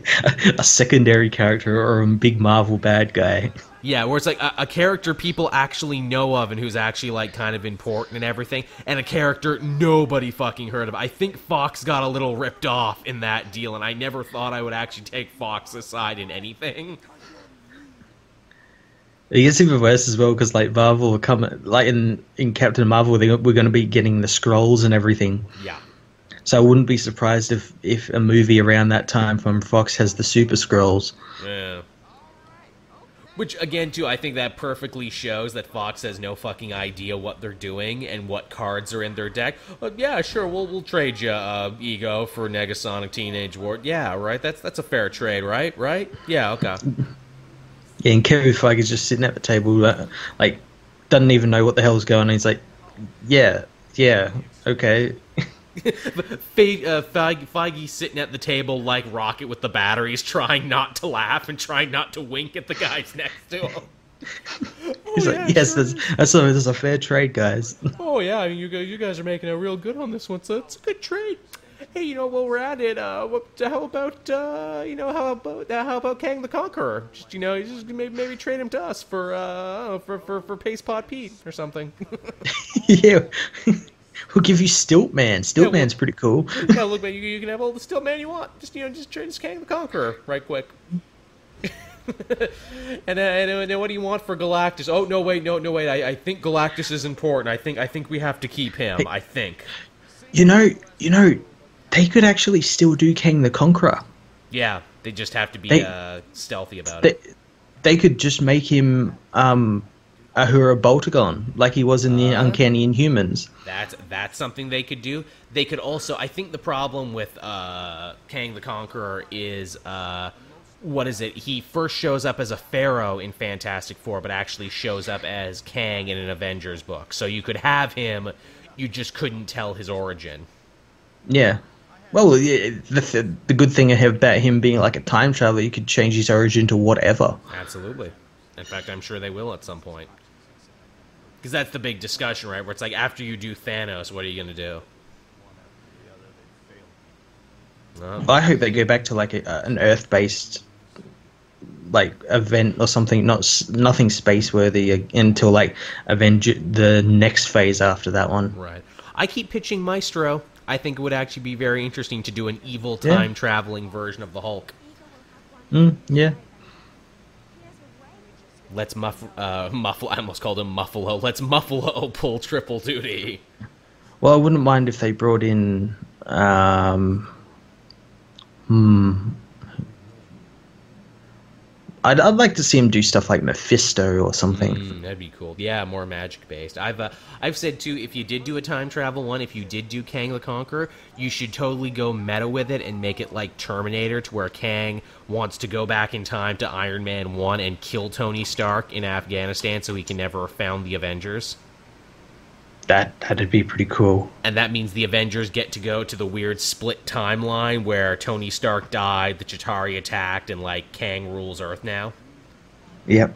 a secondary character or a big Marvel bad guy. Yeah, where it's like a character people actually know of and who's actually like kind of important and everything, and a character nobody fucking heard of. I think Fox got a little ripped off in that deal, and I never thought I would actually take Fox's side in anything. It gets even worse as well because like Marvel will come like in Captain Marvel, we're going to be getting the scrolls and everything. Yeah. So I wouldn't be surprised if a movie around that time from Fox has the Super Scrolls. Yeah. Which, again, too, I think that perfectly shows that Fox has no fucking idea what they're doing and what cards are in their deck. Yeah, sure, we'll trade you Ego for Negasonic Teenage War. Yeah, right? That's a fair trade, right? Right? Yeah, okay. Yeah, and Kevin Feige's just sitting at the table, like, doesn't even know what the hell's going on. He's like, yeah, okay. Feige sitting at the table like Rocket with the batteries, trying not to laugh and trying not to wink at the guys next to him. He's like, yes, sure. That's a fair trade, guys. Oh yeah, I mean, you guys are making it real good on this one, so it's a good trade. Hey, you know, while we're at it, how about Kang the Conqueror? Just maybe trade him to us for Pace Pot Pete or something. Yeah. We'll give you Stiltman. Stiltman's pretty cool. Yeah, look, man, you can have all the Stiltman you want. Just Kang the Conqueror, right quick. and what do you want for Galactus? Oh no, wait. I think Galactus is important. I think we have to keep him. Hey, I think. You know, they could actually still do Kang the Conqueror. Yeah, they just have to be stealthy about it. They could just make him Ahura Boltagon, like he was in the Uncanny Inhumans. That's something they could do. They could also, I think the problem with Kang the Conqueror is, what is it? He first shows up as a pharaoh in Fantastic Four, but actually shows up as Kang in an Avengers book. So you could have him, you just couldn't tell his origin. Yeah. Well, the good thing about him being like a time traveler, you could change his origin to whatever. Absolutely. In fact, I'm sure they will at some point. Because that's the big discussion, right? Where it's like, after you do Thanos, what are you going to do? I hope they go back to like an Earth-based like event or something, nothing space-worthy until like the next phase after that one. Right. I keep pitching Maestro. I think it would actually be very interesting to do an evil time-traveling version of the Hulk. Yeah. Let's Muffalo. I almost called him Muffalo. Let's Muffalo pull triple duty. Well, I wouldn't mind if they brought in. I'd like to see him do stuff like Mephisto or something. That'd be cool. Yeah, more magic based. I've said too, if you did do a time travel one, if you did do Kang the Conqueror, you should totally go meta with it and make it like Terminator, to where Kang wants to go back in time to Iron Man 1 and kill Tony Stark in Afghanistan so he can never have found the Avengers. That'd be pretty cool. And that means the Avengers get to go to the weird split timeline where Tony Stark died, the Chitauri attacked, and like Kang rules Earth now. Yep.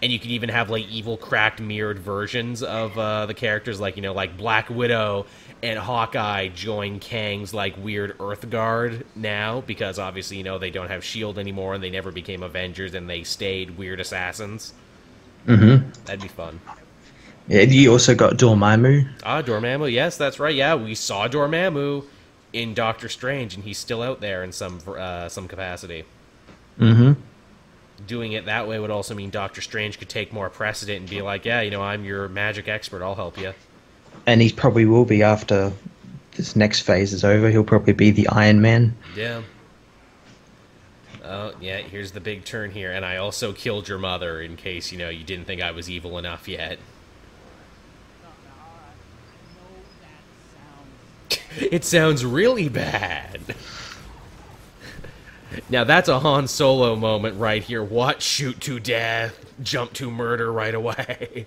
And you can even have, like, evil, cracked, mirrored versions of the characters, like, you know, like Black Widow and Hawkeye join Kang's, like, weird Earth Guard now, because obviously, you know, they don't have S.H.I.E.L.D. anymore, and they never became Avengers, and they stayed weird assassins. Mm-hmm. That'd be fun. Yeah, you also got Dormammu. Ah, Dormammu, yes, that's right, yeah, we saw Dormammu in Doctor Strange, and he's still out there in some capacity. Mm-hmm. Doing it that way would also mean Doctor Strange could take more precedent and be like, yeah, you know, I'm your magic expert, I'll help you. And he probably will be after this next phase is over. He'll probably be the Iron Man. Yeah. Oh, yeah, here's the big turn here. And I also killed your mother in case, you know, you didn't think I was evil enough yet. It sounds really bad. Now, that's a Han Solo moment right here. What? Shoot to death. Jump to murder right away.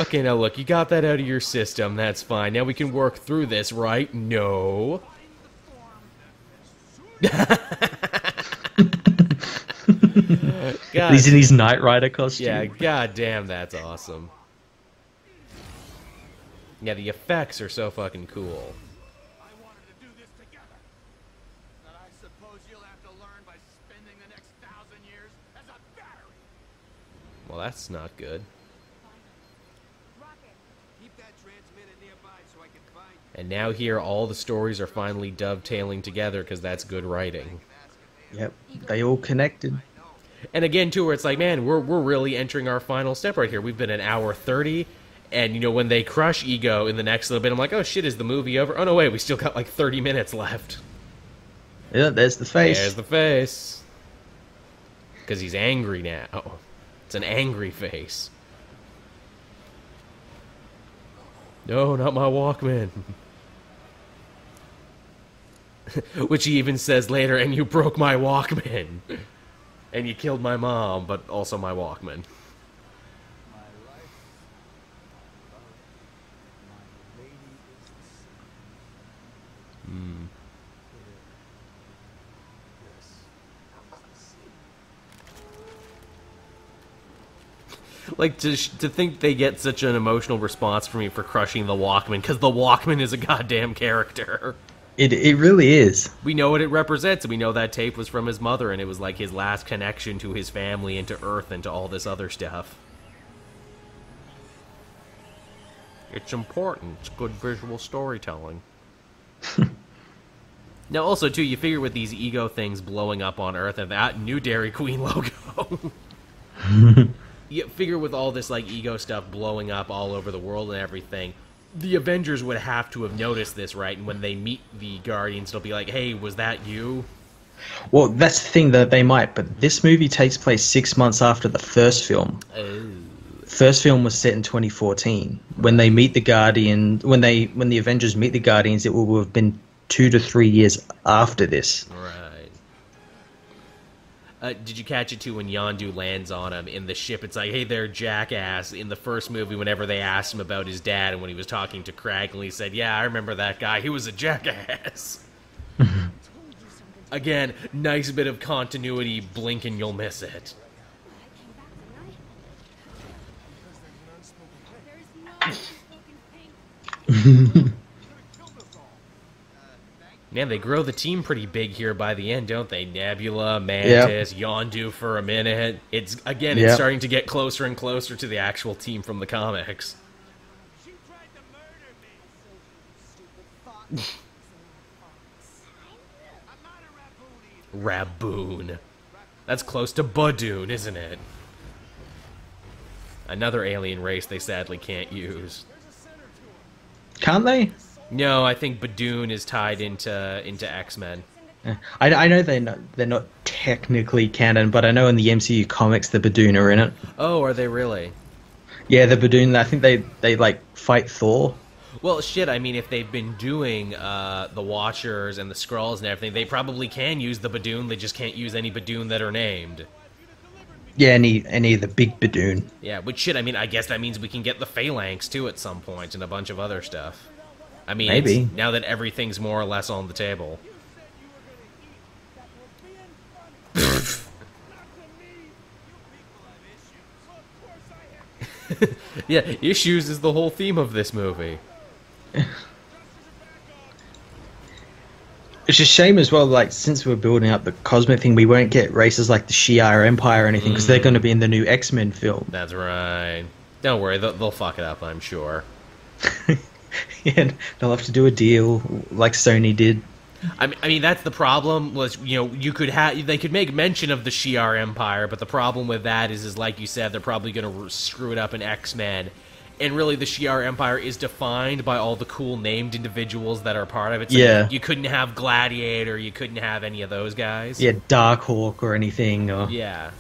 Okay, now look, you got that out of your system. That's fine. Now we can work through this, right? No. God. He's in his Knight Rider costume. Yeah, goddamn, that's awesome. Yeah, the effects are so fucking cool. I wanted to do this together. But I suppose you'll have to learn by spending the next 1,000 years as a battery. Well, that's not good. Keep that transmitter nearby so I can find you. And now here, all the stories are finally dovetailing together because that's good writing. Yep, they all connected. And again, too, where it's like, man, we're really entering our final step right here. We've been an hour 30. And, you know, when they crush Ego in the next little bit, I'm like, oh, shit, is the movie over? Oh, no, wait, we still got, like, 30 minutes left. Yeah, there's the face. There's the face. Because he's angry now. It's an angry face. No, not my Walkman. Which he even says later, and you broke my Walkman. And you killed my mom, but also my Walkman. Like, to think they get such an emotional response from me for crushing the Walkman, because the Walkman is a goddamn character. It really is. We know what it represents, and we know that tape was from his mother, and it was like his last connection to his family and to Earth and to all this other stuff. It's important. It's good visual storytelling. Now, also, too, you figure with these Ego things blowing up on Earth and that new Dairy Queen logo... You figure with all this, like, Ego stuff blowing up all over the world and everything, the Avengers would have to have noticed this, right? And when they meet the Guardians, they'll be like, hey, was that you? Well, that's the thing, that they might, but this movie takes place 6 months after the first film. Oh. First film was set in 2014. When they meet the Guardian, when the Avengers meet the Guardians, it will have been 2 to 3 years after this. Right. Did you catch it, too, when Yondu lands on him in the ship? It's like, hey there, jackass. In the first movie, whenever they asked him about his dad, and when he was talking to Craggle, he said, yeah, I remember that guy. He was a jackass. Again, nice bit of continuity. Blink and you'll miss it. Man, they grow the team pretty big here by the end, don't they? Nebula, Mantis, Yondu for a minute. It's starting to get closer and closer to the actual team from the comics. She tried to murder me. I'm not a Raboon. Raboon. That's close to Badoon, isn't it? Another alien race they sadly can't use. Can't they? No, I think Badoon is tied into X-Men. I know they're not technically canon, but I know in the MCU comics the Badoon are in it. Oh, are they really? Yeah, the Badoon. I think they like fight Thor. Well, shit. I mean, if they've been doing the Watchers and the Skrulls and everything, they probably can use the Badoon. They just can't use any Badoon that are named. Yeah, any of the big Badoon. Yeah, which shit. I mean, I guess that means we can get the Phalanx too at some point and a bunch of other stuff. I mean, maybe now that everything's more or less on the table. Yeah, issues is the whole theme of this movie. It's a shame as well, like, since we're building up the cosmic thing, we won't get races like the Shi'ar Empire or anything, because they're going to be in the new X-Men film. That's right. Don't worry, they'll fuck it up, I'm sure. Yeah, they'll have to do a deal like Sony did. I mean, that's the problem. Was you could they could make mention of the Shi'ar Empire, but the problem with that is like you said, they're probably going to screw it up in X-Men. And really, the Shi'ar Empire is defined by all the cool named individuals that are part of it. So yeah. You couldn't have Gladiator, you couldn't have any of those guys. Yeah, Darkhawk or anything. Or... Yeah.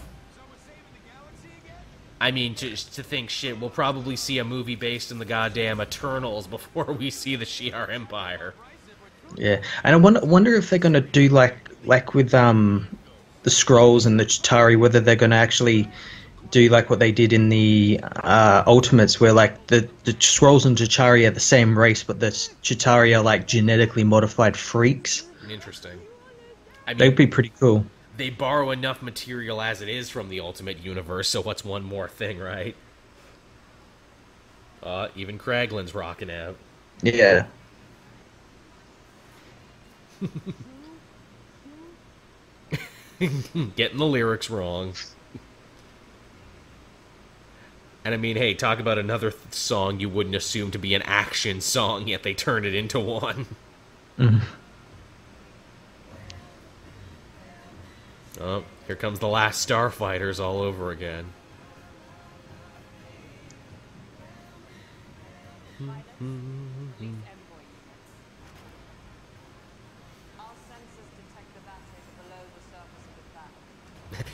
I mean, to think, shit, we'll probably see a movie based in the goddamn Eternals before we see the Shi'ar Empire. Yeah, and I wonder if they're going to do like with the Skrulls and the Chitauri, whether they're going to actually do like what they did in the Ultimates, where like the Skrulls and Chitauri are the same race, but the Chitauri are like genetically modified freaks. Interesting. I mean, they'd be pretty cool. They borrow enough material as it is from the Ultimate Universe, so what's one more thing, right? Even Kraglin's rocking out. Yeah. Getting the lyrics wrong. And I mean, hey, talk about another song you wouldn't assume to be an action song, yet they turn it into one. Mm. Oh, here comes the last Starfighters all over again.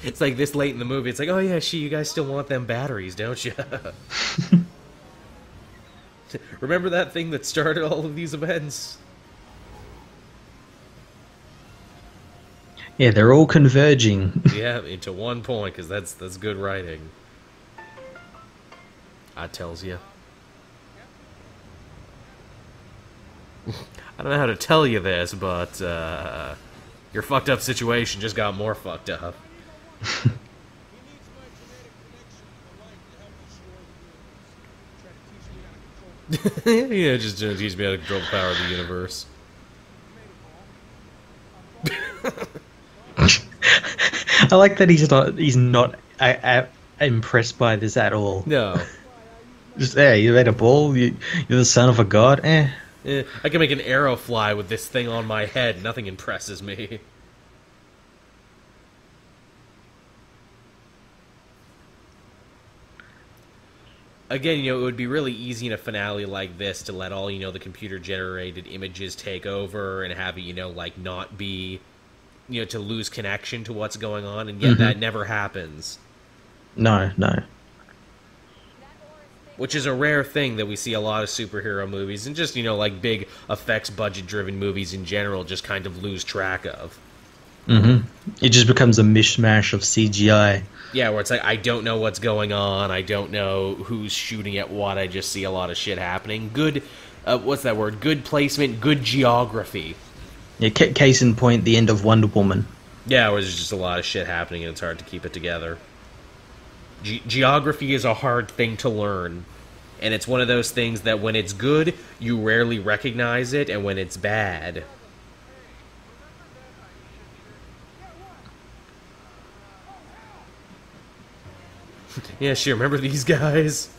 It's like this late in the movie, it's like, oh yeah, you guys still want them batteries, don't you? Remember that thing that started all of these events? Yeah, they're all converging. Yeah, into one point, because that's good writing. I tells you. I don't know how to tell you this, but your fucked up situation just got more fucked up. Yeah, just teach me how to control the power of the universe. I like that he's not impressed by this at all. No. Just, you made a ball, you're the son of a god, I can make an arrow fly with this thing on my head. Nothing impresses me. Again, it would be really easy in a finale like this to let all, the computer-generated images take over and have it, like, not be, to lose connection to what's going on, and yet that never happens. No. Which is a rare thing that we see a lot of superhero movies, and just, like, big effects budget-driven movies in general just kind of lose track of. It just becomes a mishmash of CGI. Yeah, where it's like, I don't know what's going on, I don't know who's shooting at what, I just see a lot of shit happening. Good, what's that word? Good placement, good geography. Yeah, case in point, the end of Wonder Woman. Yeah, where there's just a lot of shit happening and it's hard to keep it together. Geography is a hard thing to learn. And it's one of those things that when it's good, you rarely recognize it, and when it's bad... Yeah, sure, remember these guys?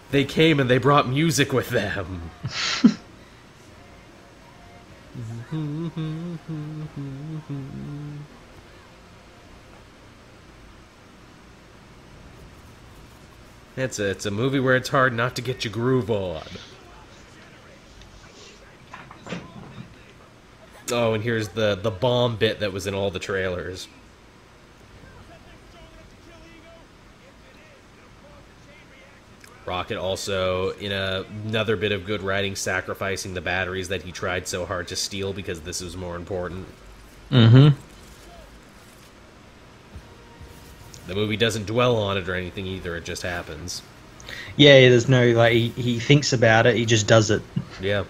They came and they brought music with them. It's a movie where it's hard not to get your groove on. Oh, and here's the bomb bit that was in all the trailers. Rocket also, in another bit of good writing, sacrificing the batteries that he tried so hard to steal because this was more important. The movie doesn't dwell on it or anything either, it just happens. Yeah, there's no, like, he thinks about it, he just does it. Yeah.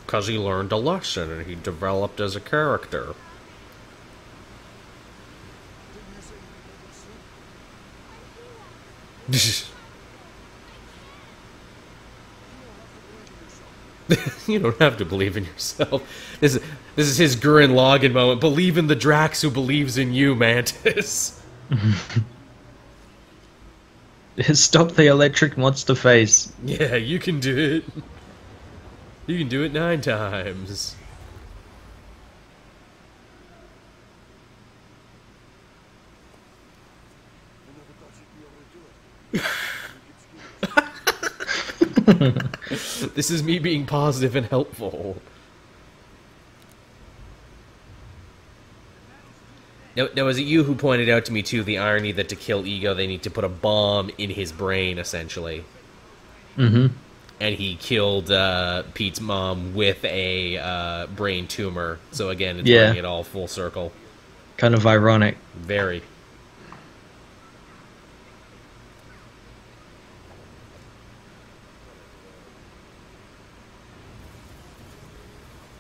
Because he learned a lesson and he developed as a character. You don't have to believe in yourself. This is his Gurren Lagann moment. Believe in the Drax who believes in you, Mantis. Stop the electric monster face. Yeah, you can do it. You can do it 9 times. This is me being positive and helpful. Now, was it you who pointed out to me, too, the irony that to kill Ego, they need to put a bomb in his brain, essentially? Mm-hmm. And he killed Pete's mom with a brain tumor. So, again, it's bringing it all full circle. Kind of ironic. Very.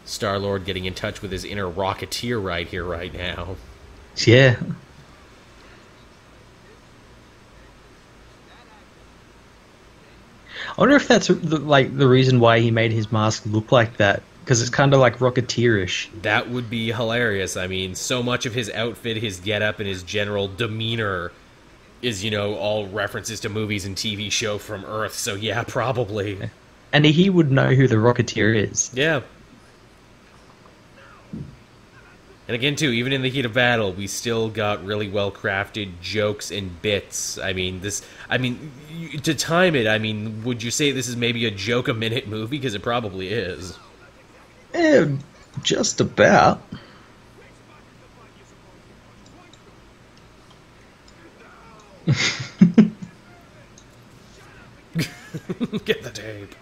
Star-Lord getting in touch with his inner Rocketeer right here, right now. Yeah. I wonder if that's the reason why he made his mask look like that, because it's kind of like Rocketeer-ish. That would be hilarious. I mean, so much of his outfit, his getup, and his general demeanor is, you know, all references to movies and TV show from Earth. So yeah, probably. And he would know who the Rocketeer is. Yeah. And again, too, even in the heat of battle, we still got really well-crafted jokes and bits. I mean, to time it, I mean, would you say this is maybe a joke-a-minute movie? Because it probably is. Just about. Get the tape.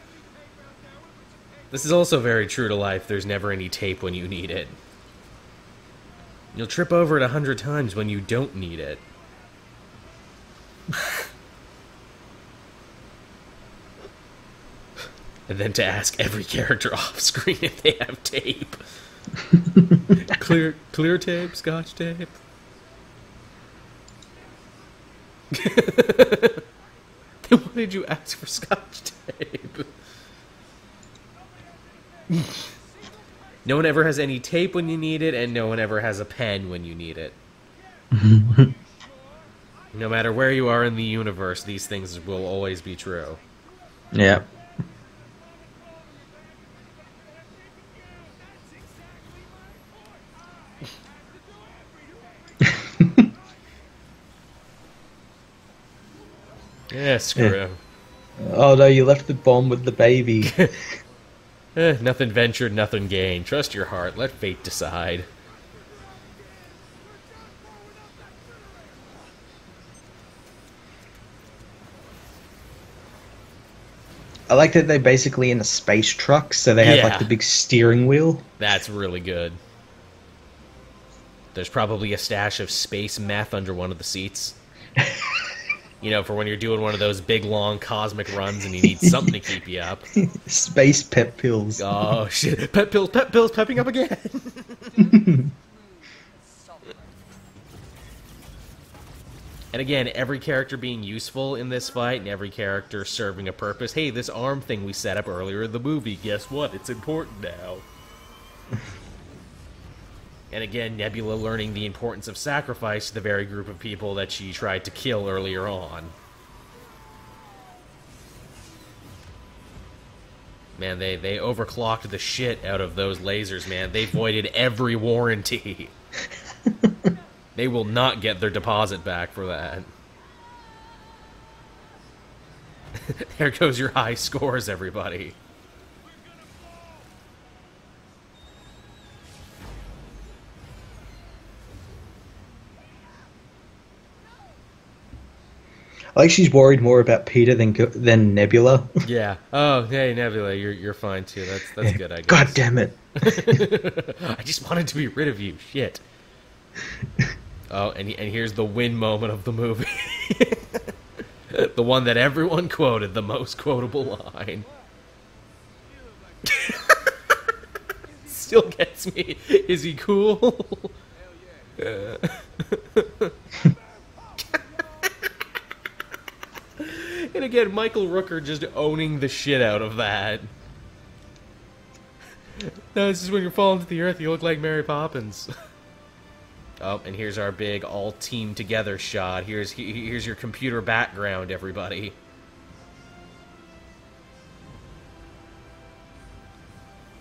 This is also very true to life. There's never any tape when you need it. You'll trip over it 100 times when you don't need it. And then to ask every character off screen if they have tape. Clear tape, Scotch tape. Then why did you ask for Scotch tape? No one ever has any tape when you need it, and no one ever has a pen when you need it. No matter where you are in the universe, these things will always be true. Yeah. Yeah, screw him. Oh no, you left the bomb with the baby. Nothing ventured, nothing gained. Trust your heart. Let fate decide. I like that they're basically in a space truck, so they have like the big steering wheel. That's really good. There's probably a stash of space meth under one of the seats. You know, for when you're doing one of those big, long cosmic runs and you need something to keep you up. Space pep pills. Oh, shit. Pep pills, pepping up again. And again, every character being useful in this fight and every character serving a purpose. Hey, this arm thing we set up earlier in the movie, guess what? It's important now. And again, Nebula learning the importance of sacrifice to the very group of people that she tried to kill earlier on. Man, they overclocked the shit out of those lasers, man. They voided every warranty. They will not get their deposit back for that. There goes your high scores, everybody. I think she's worried more about Peter than Nebula. Yeah. Oh, hey, Nebula, you're fine too. That's good, I guess. God damn it! I just wanted to be rid of you. Shit. Oh, and here's the win moment of the movie. The one that everyone quoted, the most quotable line. Still gets me. Is he cool? again, Michael Rooker just owning the shit out of that. No, this is when you're falling to the earth, you look like Mary Poppins. Oh, and here's our big all-team-together shot. Here's your computer background, everybody.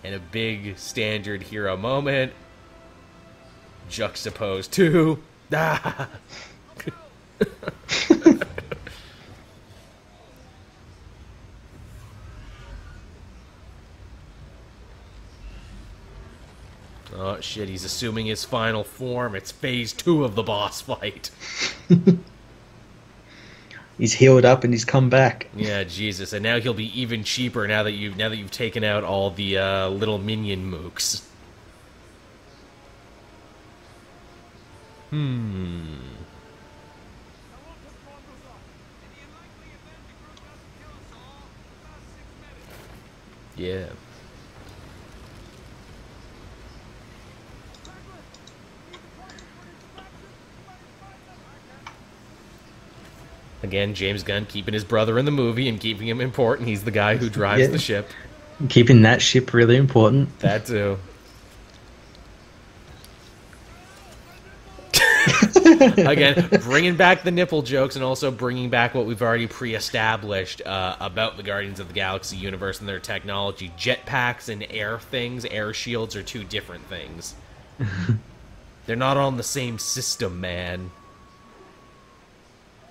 And a big standard hero moment. Juxtaposed to... Ah! Oh shit, he's assuming his final form. It's phase 2 of the boss fight. He's healed up and he's come back. Yeah, Jesus, and now he'll be even cheaper now that you've taken out all the little minion mooks. Yeah. Again, James Gunn keeping his brother in the movie and keeping him important. He's the guy who drives the ship. Keeping that ship really important. That too. Again, bringing back the nipple jokes and also bringing back what we've already pre-established about the Guardians of the Galaxy universe and their technology. Jetpacks and air things, air shields, are two different things. They're not on the same system, man.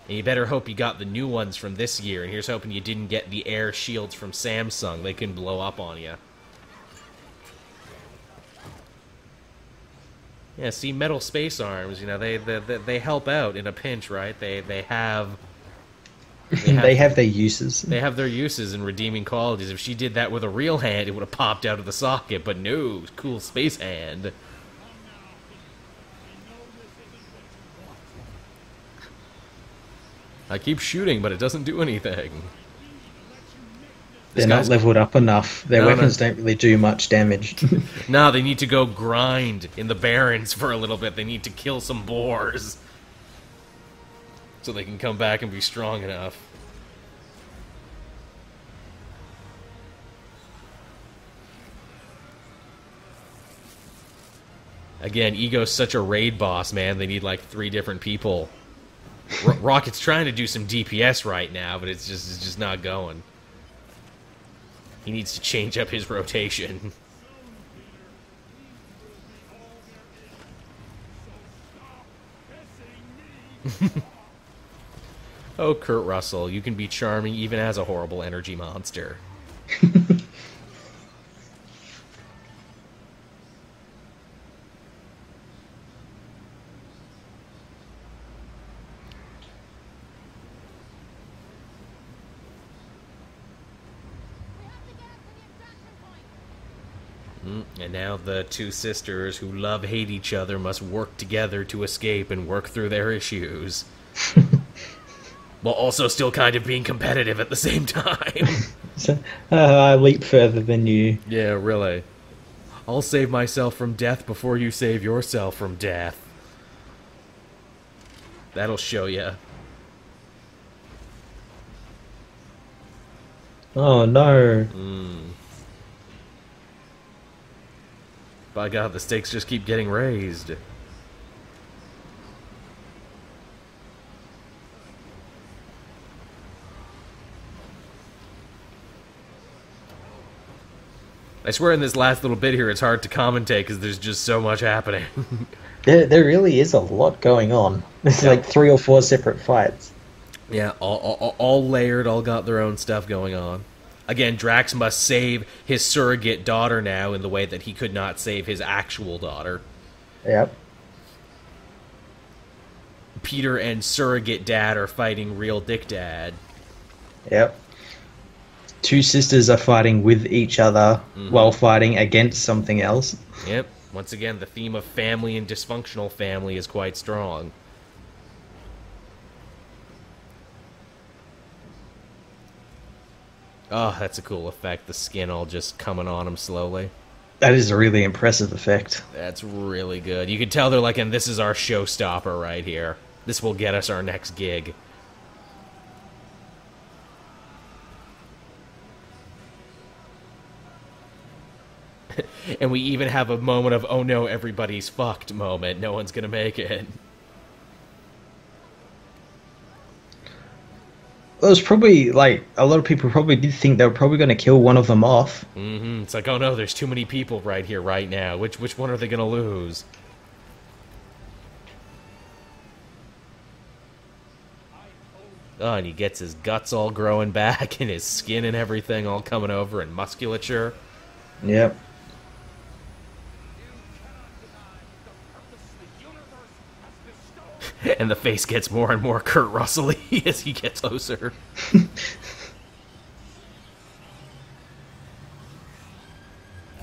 And you better hope you got the new ones from this year, and here's hoping you didn't get the air shields from Samsung. They can blow up on you. Yeah, see, metal space arms, you know, they help out in a pinch, right? They have their uses. They have their uses and redeeming qualities. If she did that with a real hand, it would have popped out of the socket, but no, cool space hand. I keep shooting, but it doesn't do anything. They're not leveled up enough. Their weapons don't really do much damage. No, they need to go grind in the Barrens for a little bit. They need to kill some boars. So they can come back and be strong enough. Again, Ego's such a raid boss, man. They need like 3 different people. Rocket's trying to do some DPS right now, but it's just not going. He needs to change up his rotation. Oh, Kurt Russell, you can be charming even as a horrible energy monster. And now the 2 sisters who hate each other must work together to escape and work through their issues. While also still kind of being competitive at the same time. I leap further than you. Yeah, really. I'll save myself from death before you save yourself from death. That'll show ya. Oh no. By God, the stakes just keep getting raised. I swear in this last little bit here it's hard to commentate because there's just so much happening. There really is a lot going on. There's like 3 or 4 separate fights. Yeah, all layered, all got their own stuff going on. Again, Drax must save his surrogate daughter now in the way that he could not save his actual daughter. Yep. Peter and surrogate dad are fighting real dick dad. Yep. 2 sisters are fighting with each other while fighting against something else. Yep. Once again, the theme of family and dysfunctional family is quite strong. Oh, that's a cool effect. The skin all just coming on him slowly. That is a really impressive effect. That's really good. You can tell they're like, and this is our showstopper right here. This will get us our next gig. And we even have a moment of, oh no, everybody's fucked moment. No one's gonna make it. Well, it was probably, like, a lot of people probably did think they were probably going to kill one of them off. Mm-hmm. It's like, oh no, there's too many people right here, right now. Which one are they going to lose? Oh, and he gets his guts all growing back, and his skin and everything all coming over, and musculature. Yep. And the face gets more and more Kurt Russell-y as he gets closer.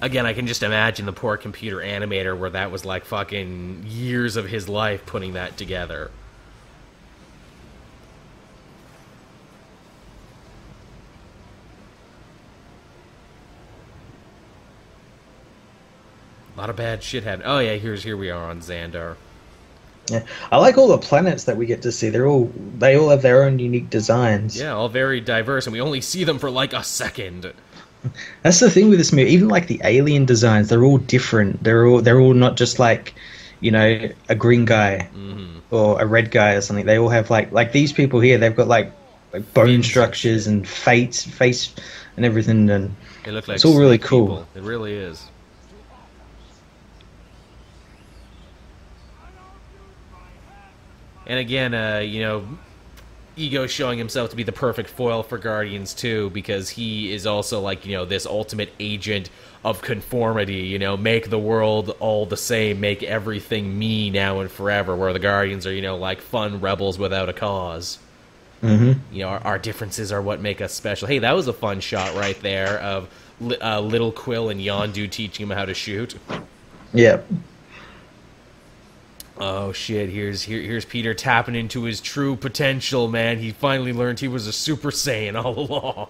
Again, I can just imagine the poor computer animator where that was like fucking years of his life putting that together. A lot of bad shit happened. Oh yeah, here we are on Xandar. Yeah, I like all the planets that we get to see. They all have their own unique designs. Yeah, all very diverse, and we only see them for like a second. That's the thing with this movie. Even like the alien designs, they're all different. They're all not just like, you know, a green guy or a red guy or something. They all have like these people here. They've got like bone structures and face and everything, and they look like it's all really cool. People. It really is. And again, you know, Ego showing himself to be the perfect foil for Guardians 2, because he is also like, you know, this ultimate agent of conformity, you know, make the world all the same, make everything me now and forever, where the Guardians are, you know, like fun rebels without a cause. You know, our differences are what make us special. Hey, that was a fun shot right there of little Quill and Yondu teaching him how to shoot. Yep. Oh shit, here's Peter tapping into his true potential, man. He finally learned he was a Super Saiyan all along.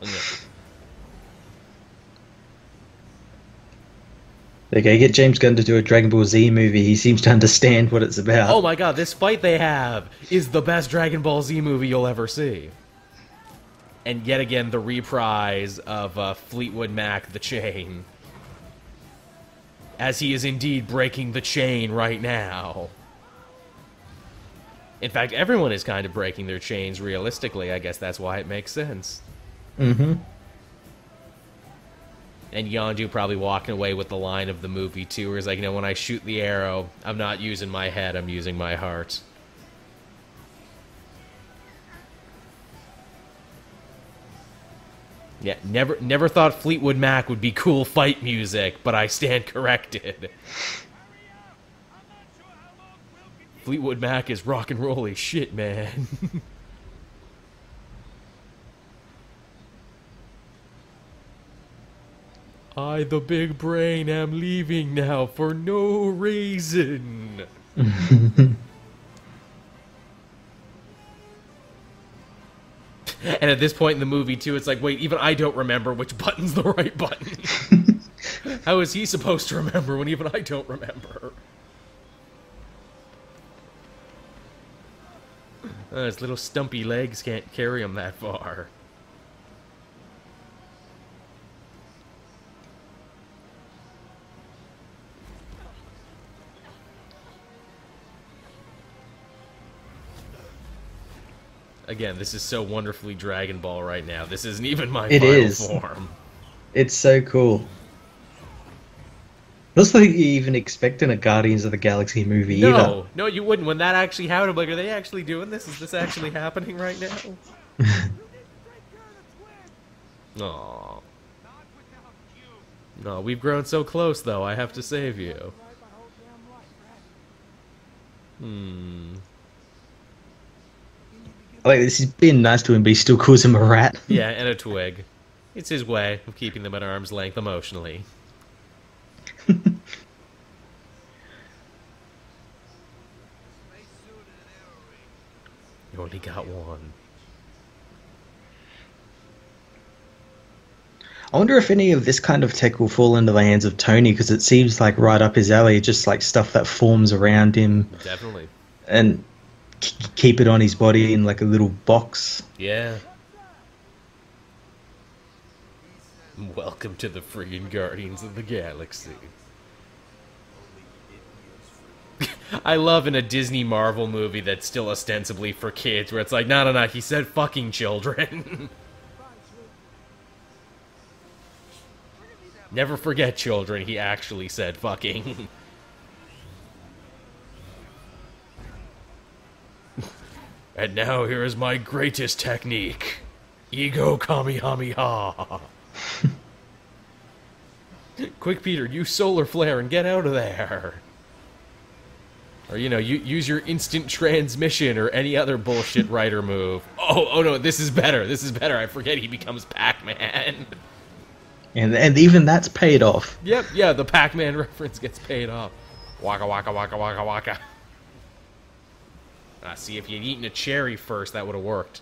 Okay, get James Gunn to do a Dragon Ball Z movie. He seems to understand what it's about. Oh my god, this fight they have is the best Dragon Ball Z movie you'll ever see. And yet again, the reprise of Fleetwood Mac, The Chain. As he is indeed breaking the chain right now. In fact, everyone is kind of breaking their chains realistically. I guess that's why it makes sense. And Yondu probably walking away with the line of the movie, too, where he's like, you know, when I shoot the arrow, I'm not using my head, I'm using my heart. Yeah, never thought Fleetwood Mac would be cool fight music, but I stand corrected. Fleetwood Mac is rock and roll-y shit, man. I, the big brain, am leaving now for no reason. And at this point in the movie, too, it's like, wait, even I don't remember which button's the right button. How is he supposed to remember when even I don't remember? His little stumpy legs can't carry him that far. Again, this is so wonderfully Dragon Ball right now. This isn't even my final form. It's so cool. Looks like you even expecting a Guardians of the Galaxy movie either. No, you wouldn't. When that actually happened, I'm like, are they actually doing this? Is this actually happening right now? Aww. No, we've grown so close, though. I have to save you. Like, this has been nice to him, but he still calls him a rat. Yeah, and a twig. It's his way of keeping them at arm's length emotionally. You only got one. I wonder if any of this kind of tech will fall into the hands of Tony, because it seems like right up his alley, just like stuff that forms around him. Definitely. And keep it on his body in like a little box. Yeah. Welcome to the friggin' Guardians of the Galaxy. I love in a Disney Marvel movie that's still ostensibly for kids, where it's like, no, he said fucking children. Never forget, children, he actually said fucking. And now here is my greatest technique. Ego Kamehameha. Quick, Peter, use solar flare and get out of there. Or, you know, use your instant transmission or any other bullshit writer move. Oh no, this is better. This is better. I forget he becomes Pac-Man. And even that's paid off. Yep, yeah, the Pac-Man reference gets paid off. Waka waka waka waka waka. See, if you'd eaten a cherry first, that would have worked.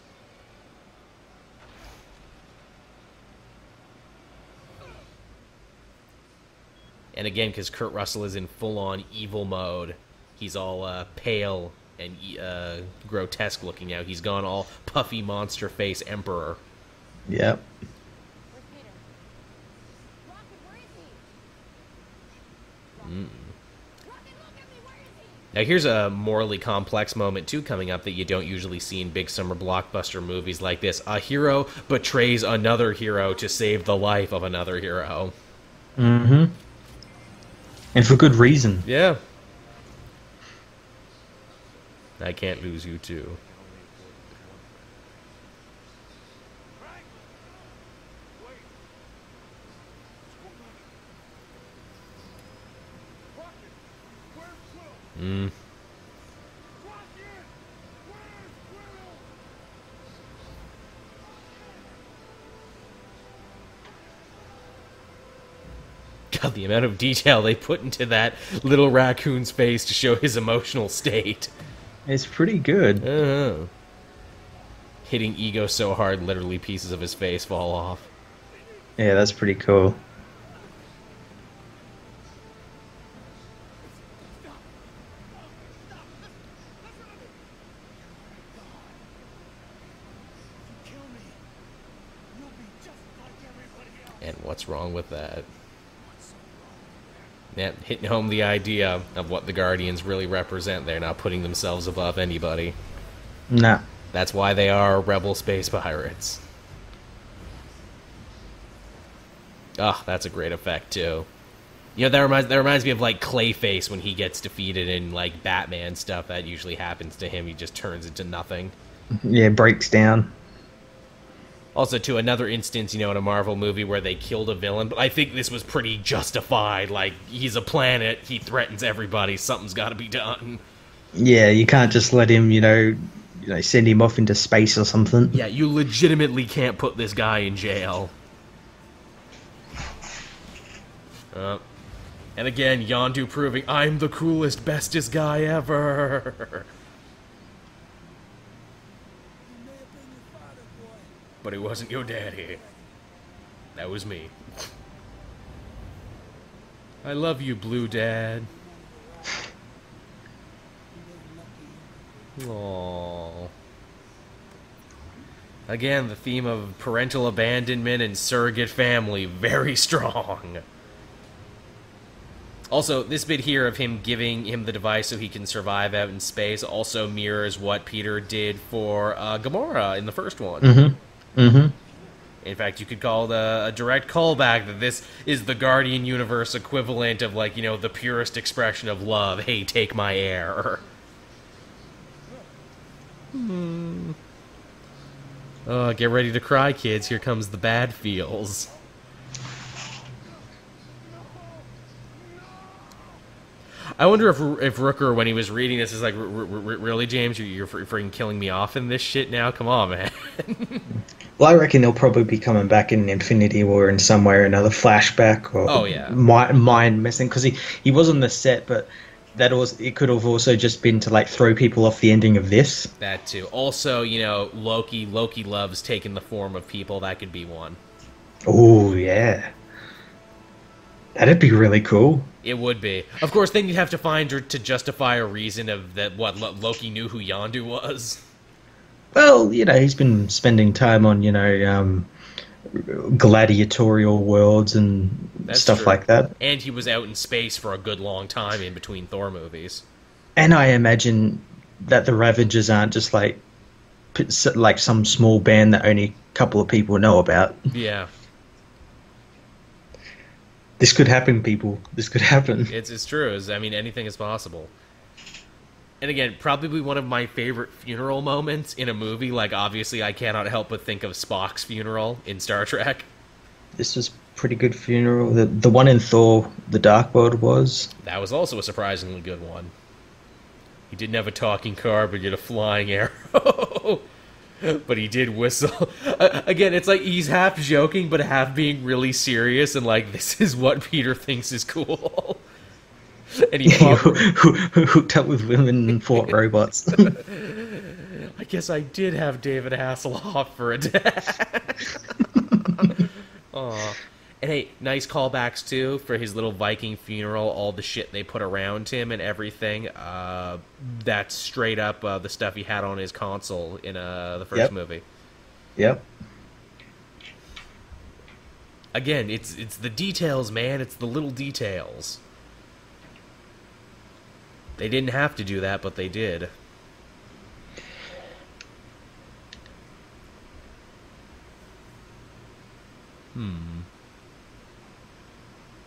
And again, because Kurt Russell is in full-on evil mode, he's all pale and grotesque looking now. He's gone all puffy monster face emperor. Yep. Now here's a morally complex moment, too, coming up that you don't usually see in big summer blockbuster movies like this. A hero betrays another hero to save the life of another hero. Mm-hmm. And for good reason. Yeah. I can't lose you, too. God, the amount of detail they put into that little raccoon's face to show his emotional state. It's pretty good. Hitting Ego so hard, literally pieces of his face fall off. Yeah, that's pretty cool. And what's wrong with that? Yeah, hitting home the idea of what the Guardians really represent. They're not putting themselves above anybody. Nah. That's why they are rebel space pirates. Oh, that's a great effect, too. You know, that reminds me of, like, Clayface when he gets defeated in, like, Batman stuff. That usually happens to him. He just turns into nothing. Yeah, breaks down. Also, to another instance, you know, in a Marvel movie where they killed a villain, but I think this was pretty justified. Like, he's a planet, he threatens everybody, something's got to be done. Yeah, you can't just let him, you know, send him off into space or something. Yeah, you legitimately can't put this guy in jail. And again, Yondu proving, I'm the coolest, bestest guy ever. But it wasn't your daddy. That was me. I love you, Blue Dad. Aww. Again, the theme of parental abandonment and surrogate family, very strong. Also, this bit here of him giving him the device so he can survive out in space also mirrors what Peter did for Gamora in the first one. Mm-hmm. Mm-hmm. In fact, you could call it a direct callback that this is the Guardian Universe equivalent of, like, you know, the purest expression of love. Hey, take my air. Get ready to cry, kids. Here comes the bad feels. I wonder if Rooker, when he was reading this, is like, really, James? You're freaking killing me off in this shit now? Come on, man. Well, I reckon he'll probably be coming back in Infinity War in some way or another, flashback or mind messing, because he was on the set, but it could have also just been to, like, throw people off the ending of this. That too. Also, you know, Loki loves taking the form of people. That could be one. Oh yeah, that'd be really cool. It would be. Of course, then you'd have to find her to justify a reason of that. What Loki knew who Yondu was. Well, you know, he's been spending time on, you know, gladiatorial worlds and stuff like that. And he was out in space for a good long time in between Thor movies. And I imagine that the Ravagers aren't just like some small band that only a couple of people know about. Yeah. This could happen, people. This could happen. It's true. I mean, anything is possible. And again, probably one of my favorite funeral moments in a movie. Like, obviously, I cannot help but think of Spock's funeral in Star Trek. This was pretty good funeral. The one in Thor, The Dark World was. That was also a surprisingly good one. He didn't have a talking car, but he had a flying arrow. But he did whistle. Again, it's like he's half joking, but half being really serious, and like, this is what Peter thinks is cool. And he hooked up with women and fought robots. I guess I did have David Hasselhoff for a dad. Aw. And hey, nice callbacks too for his little Viking funeral, all the shit they put around him and everything. That's straight up the stuff he had on his console in the first movie. Yep. Again, it's the details, man. It's the little details. They didn't have to do that, but they did.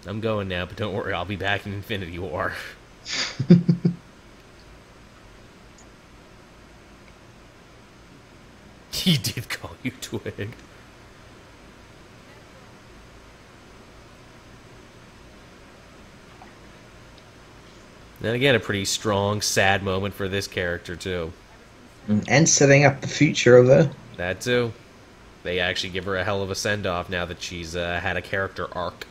I'm going now, but don't worry, I'll be back in Infinity War. He did call you Twig. Then again, a pretty strong, sad moment for this character, too. And setting up the future of her. That, too. They actually give her a hell of a send-off now that she's had a character arc.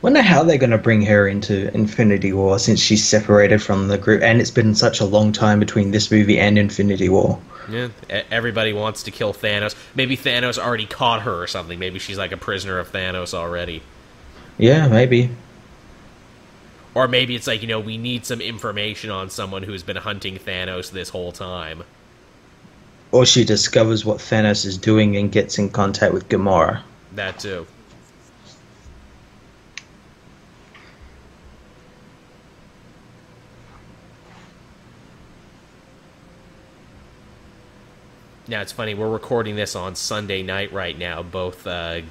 Wonder how they're going to bring her into Infinity War since she's separated from the group, and it's been such a long time between this movie and Infinity War. Yeah, everybody wants to kill Thanos. Maybe Thanos already caught her or something. Maybe she's like a prisoner of Thanos already. Yeah, maybe. Or maybe it's like, you know, we need some information on someone who's been hunting Thanos this whole time. Or she discovers what Thanos is doing and gets in contact with Gamora. That too. Now, it's funny, we're recording this on Sunday night right now. Both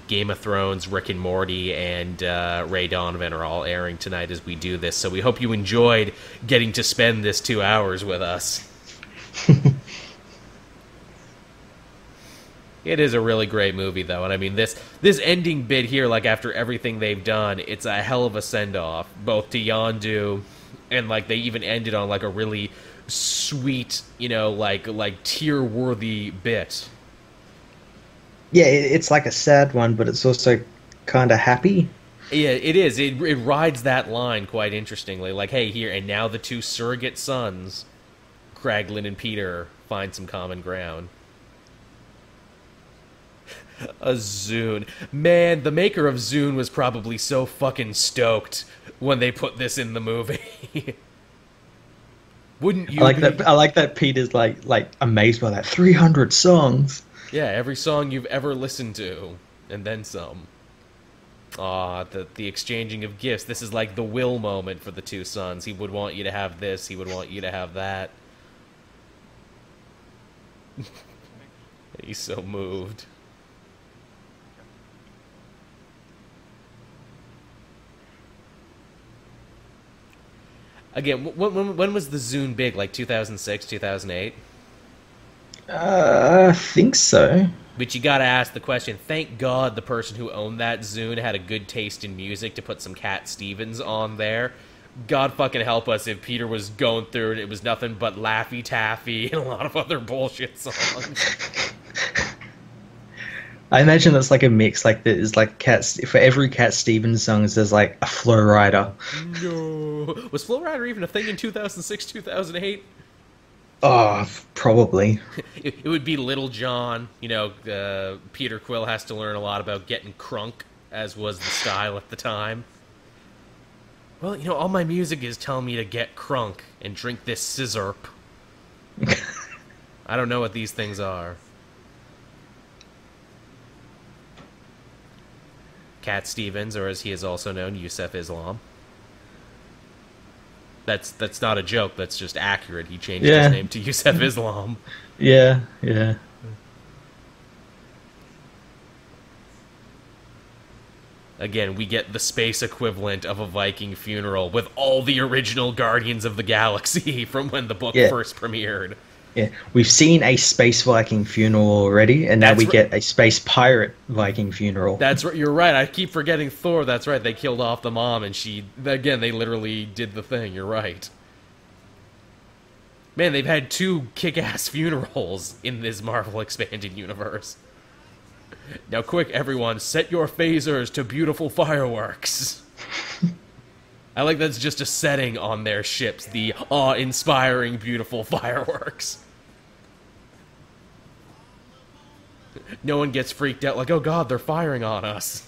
Game of Thrones, Rick and Morty, and Ray Donovan are all airing tonight as we do this. So we hope you enjoyed getting to spend this 2 hours with us. It is a really great movie, though. And I mean, this ending bit here, like after everything they've done, it's a hell of a send-off, both to Yondu, and like they even ended on like a really sweet, you know, like tear-worthy bit. Yeah, it's like a sad one, but it's also kind of happy. Yeah, it is. It rides that line quite interestingly. Like, hey, here, and now the two surrogate sons, Kraglin and Peter, find some common ground. A Zune. Man, the maker of Zune was probably so fucking stoked when they put this in the movie. Wouldn't you? I like that Peter's like amazed by that 300 songs. Yeah, every song you've ever listened to, and then some. Aw, the exchanging of gifts. This is like the Will moment for the two sons. He would want you to have this. He would want you to have that. He's so moved. Again, when was the Zune big? Like 2006, 2008? I think so. But you gotta ask the question, thank God the person who owned that Zune had a good taste in music to put some Cat Stevens on there. God fucking help us if Peter was going through it, it was nothing but Laffy Taffy and a lot of other bullshit songs. I imagine that's like a mix, like there's like for every Cat Stevens song there's like a Flow Rider. No. Was Flow Rider even a thing in 2006, 2008? Oh, probably. It would be Little John. You know, Peter Quill has to learn a lot about getting crunk, as was the style at the time. Well, you know, all my music is telling me to get crunk and drink this scissorp. I don't know what these things are. Cat Stevens, or as he is also known, Yusef Islam. That's not a joke. That's just accurate. He changed his name to Yusef Islam. Yeah, yeah. Again, we get the space equivalent of a Viking funeral with all the original Guardians of the Galaxy from when the book first premiered. Yeah, we've seen a space Viking funeral already, and now we get a space pirate Viking funeral. That's right. You're right. I keep forgetting Thor. That's right. They killed off the mom, and they literally did the thing. You're right. Man, they've had 2 kick-ass funerals in this Marvel Expanded Universe. Now quick, everyone, set your phasers to beautiful fireworks. I like that's just a setting on their ships, the awe-inspiring beautiful fireworks. No one gets freaked out like, oh god, they're firing on us.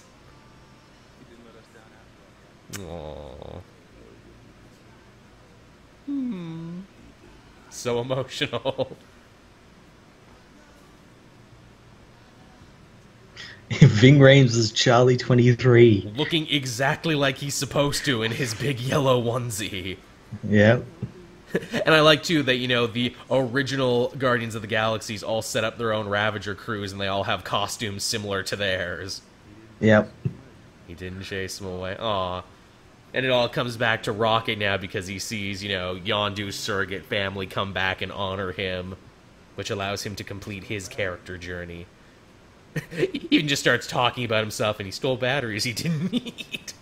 Aww. So emotional. Ving Rhames is Charlie 23. Looking exactly like he's supposed to in his big yellow onesie. Yep. And I like, too, that, the original Guardians of the Galaxies all set up their own Ravager crews, and they all have costumes similar to theirs. Yep. He didn't chase them away. Aw. And it all comes back to Rocket now because he sees, Yondu's surrogate family come back and honor him, which allows him to complete his character journey. He even just starts talking about himself, and he stole batteries he didn't need.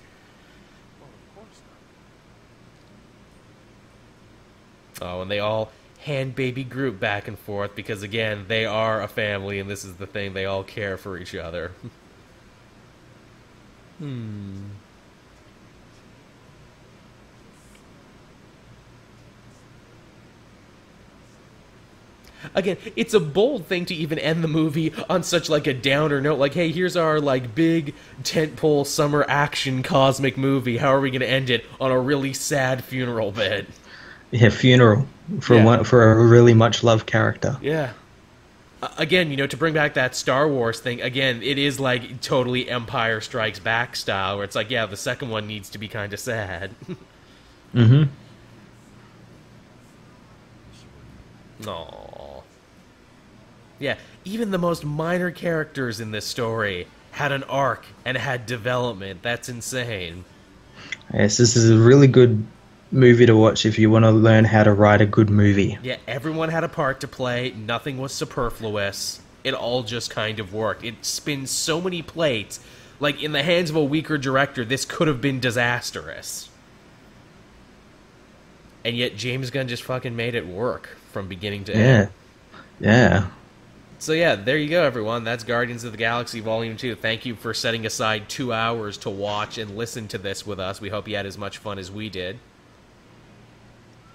Oh, and they all hand baby Groot back and forth because, again, they are a family, and this is the thing, they all care for each other. Again, it's a bold thing to even end the movie on such, like, a downer note. Like, hey, here's our, like, big tentpole summer action cosmic movie. How are we going to end it? On a really sad funeral bit. Yeah, funeral for a really much loved character. Yeah. Again, to bring back that Star Wars thing, again, it is, like, totally Empire Strikes Back style, where it's like, yeah, the second one needs to be kind of sad. Mm-hmm. Aww. Yeah, even the most minor characters in this story had an arc and had development. That's insane. Yes, this is a really good movie to watch if you want to learn how to write a good movie. Yeah, everyone had a part to play. Nothing was superfluous. It all just kind of worked. It spins so many plates. Like, in the hands of a weaker director, this could have been disastrous. And yet James Gunn just fucking made it work from beginning to end. Yeah. So yeah, there you go, everyone. That's Guardians of the Galaxy Volume 2. Thank you for setting aside 2 hours to watch and listen to this with us. We hope you had as much fun as we did.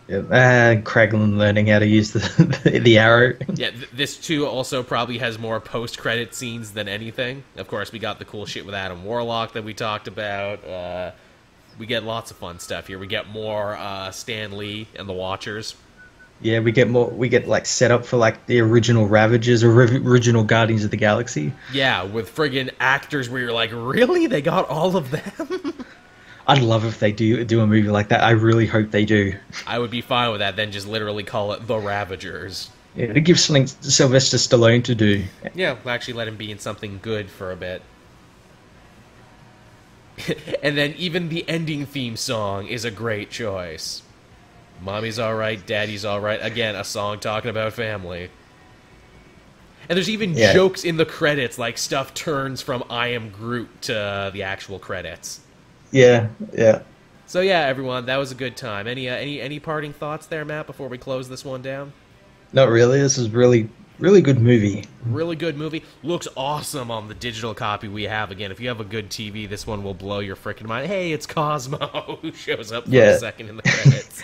Kraglin learning how to use the arrow. Yeah, this too also probably has more post-credit scenes than anything. Of course, we got the cool shit with Adam Warlock that we talked about. We get lots of fun stuff here. We get more Stan Lee and the Watchers. Yeah, we get like set up for like the original Ravagers or original Guardians of the Galaxy. Yeah, with friggin' actors where you're like, really? They got all of them? I'd love if they do a movie like that. I really hope they do. I would be fine with that. Then just literally call it The Ravagers. Yeah, to give something Sylvester Stallone to do. Yeah, we'll actually let him be in something good for a bit. And then even the ending theme song is a great choice. Mommy's alright, Daddy's alright. Again, a song talking about family. And there's even jokes in the credits, like stuff turns from I Am Groot to the actual credits. Yeah. So yeah, everyone, that was a good time. Any parting thoughts there, Matt, before we close this one down? Not really. This is really good movie. Really good movie. Looks awesome on the digital copy we have. Again, if you have a good TV, this one will blow your freaking mind. Hey, it's Cosmo who shows up for a second in the credits.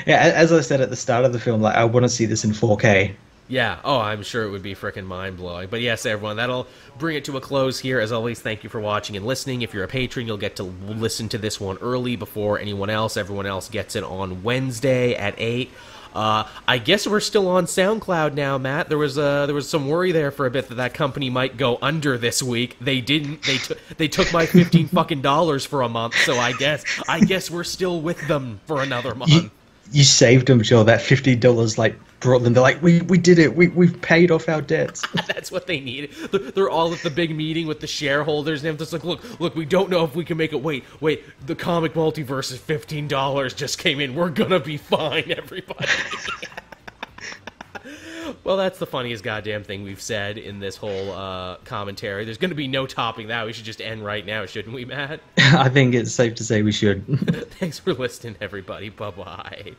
Yeah, as I said at the start of the film, like I want to see this in 4K. Yeah, oh, I'm sure it would be frickin' mind-blowing. But yes, everyone, that'll bring it to a close here. As always, thank you for watching and listening. If you're a patron, you'll get to listen to this one early before anyone else. Everyone else gets it on Wednesday at 8. I guess we're still on SoundCloud now, Matt. There was some worry there for a bit that company might go under this week. They didn't. They took my $15 for a month, so I guess we're still with them for another month. You saved them, Joe. That $50 like brought them. They're like, we did it. We've paid off our debts. That's what they needed. They're all at the big meeting with the shareholders, and they're just like, look, we don't know if we can make it. Wait, the comic multiverse is $15 just came in. We're gonna be fine, everybody. Well, that's the funniest goddamn thing we've said in this whole commentary. There's going to be no topping that. We should just end right now, shouldn't we, Matt? I think it's safe to say we should. Thanks for listening, everybody. Bye-bye.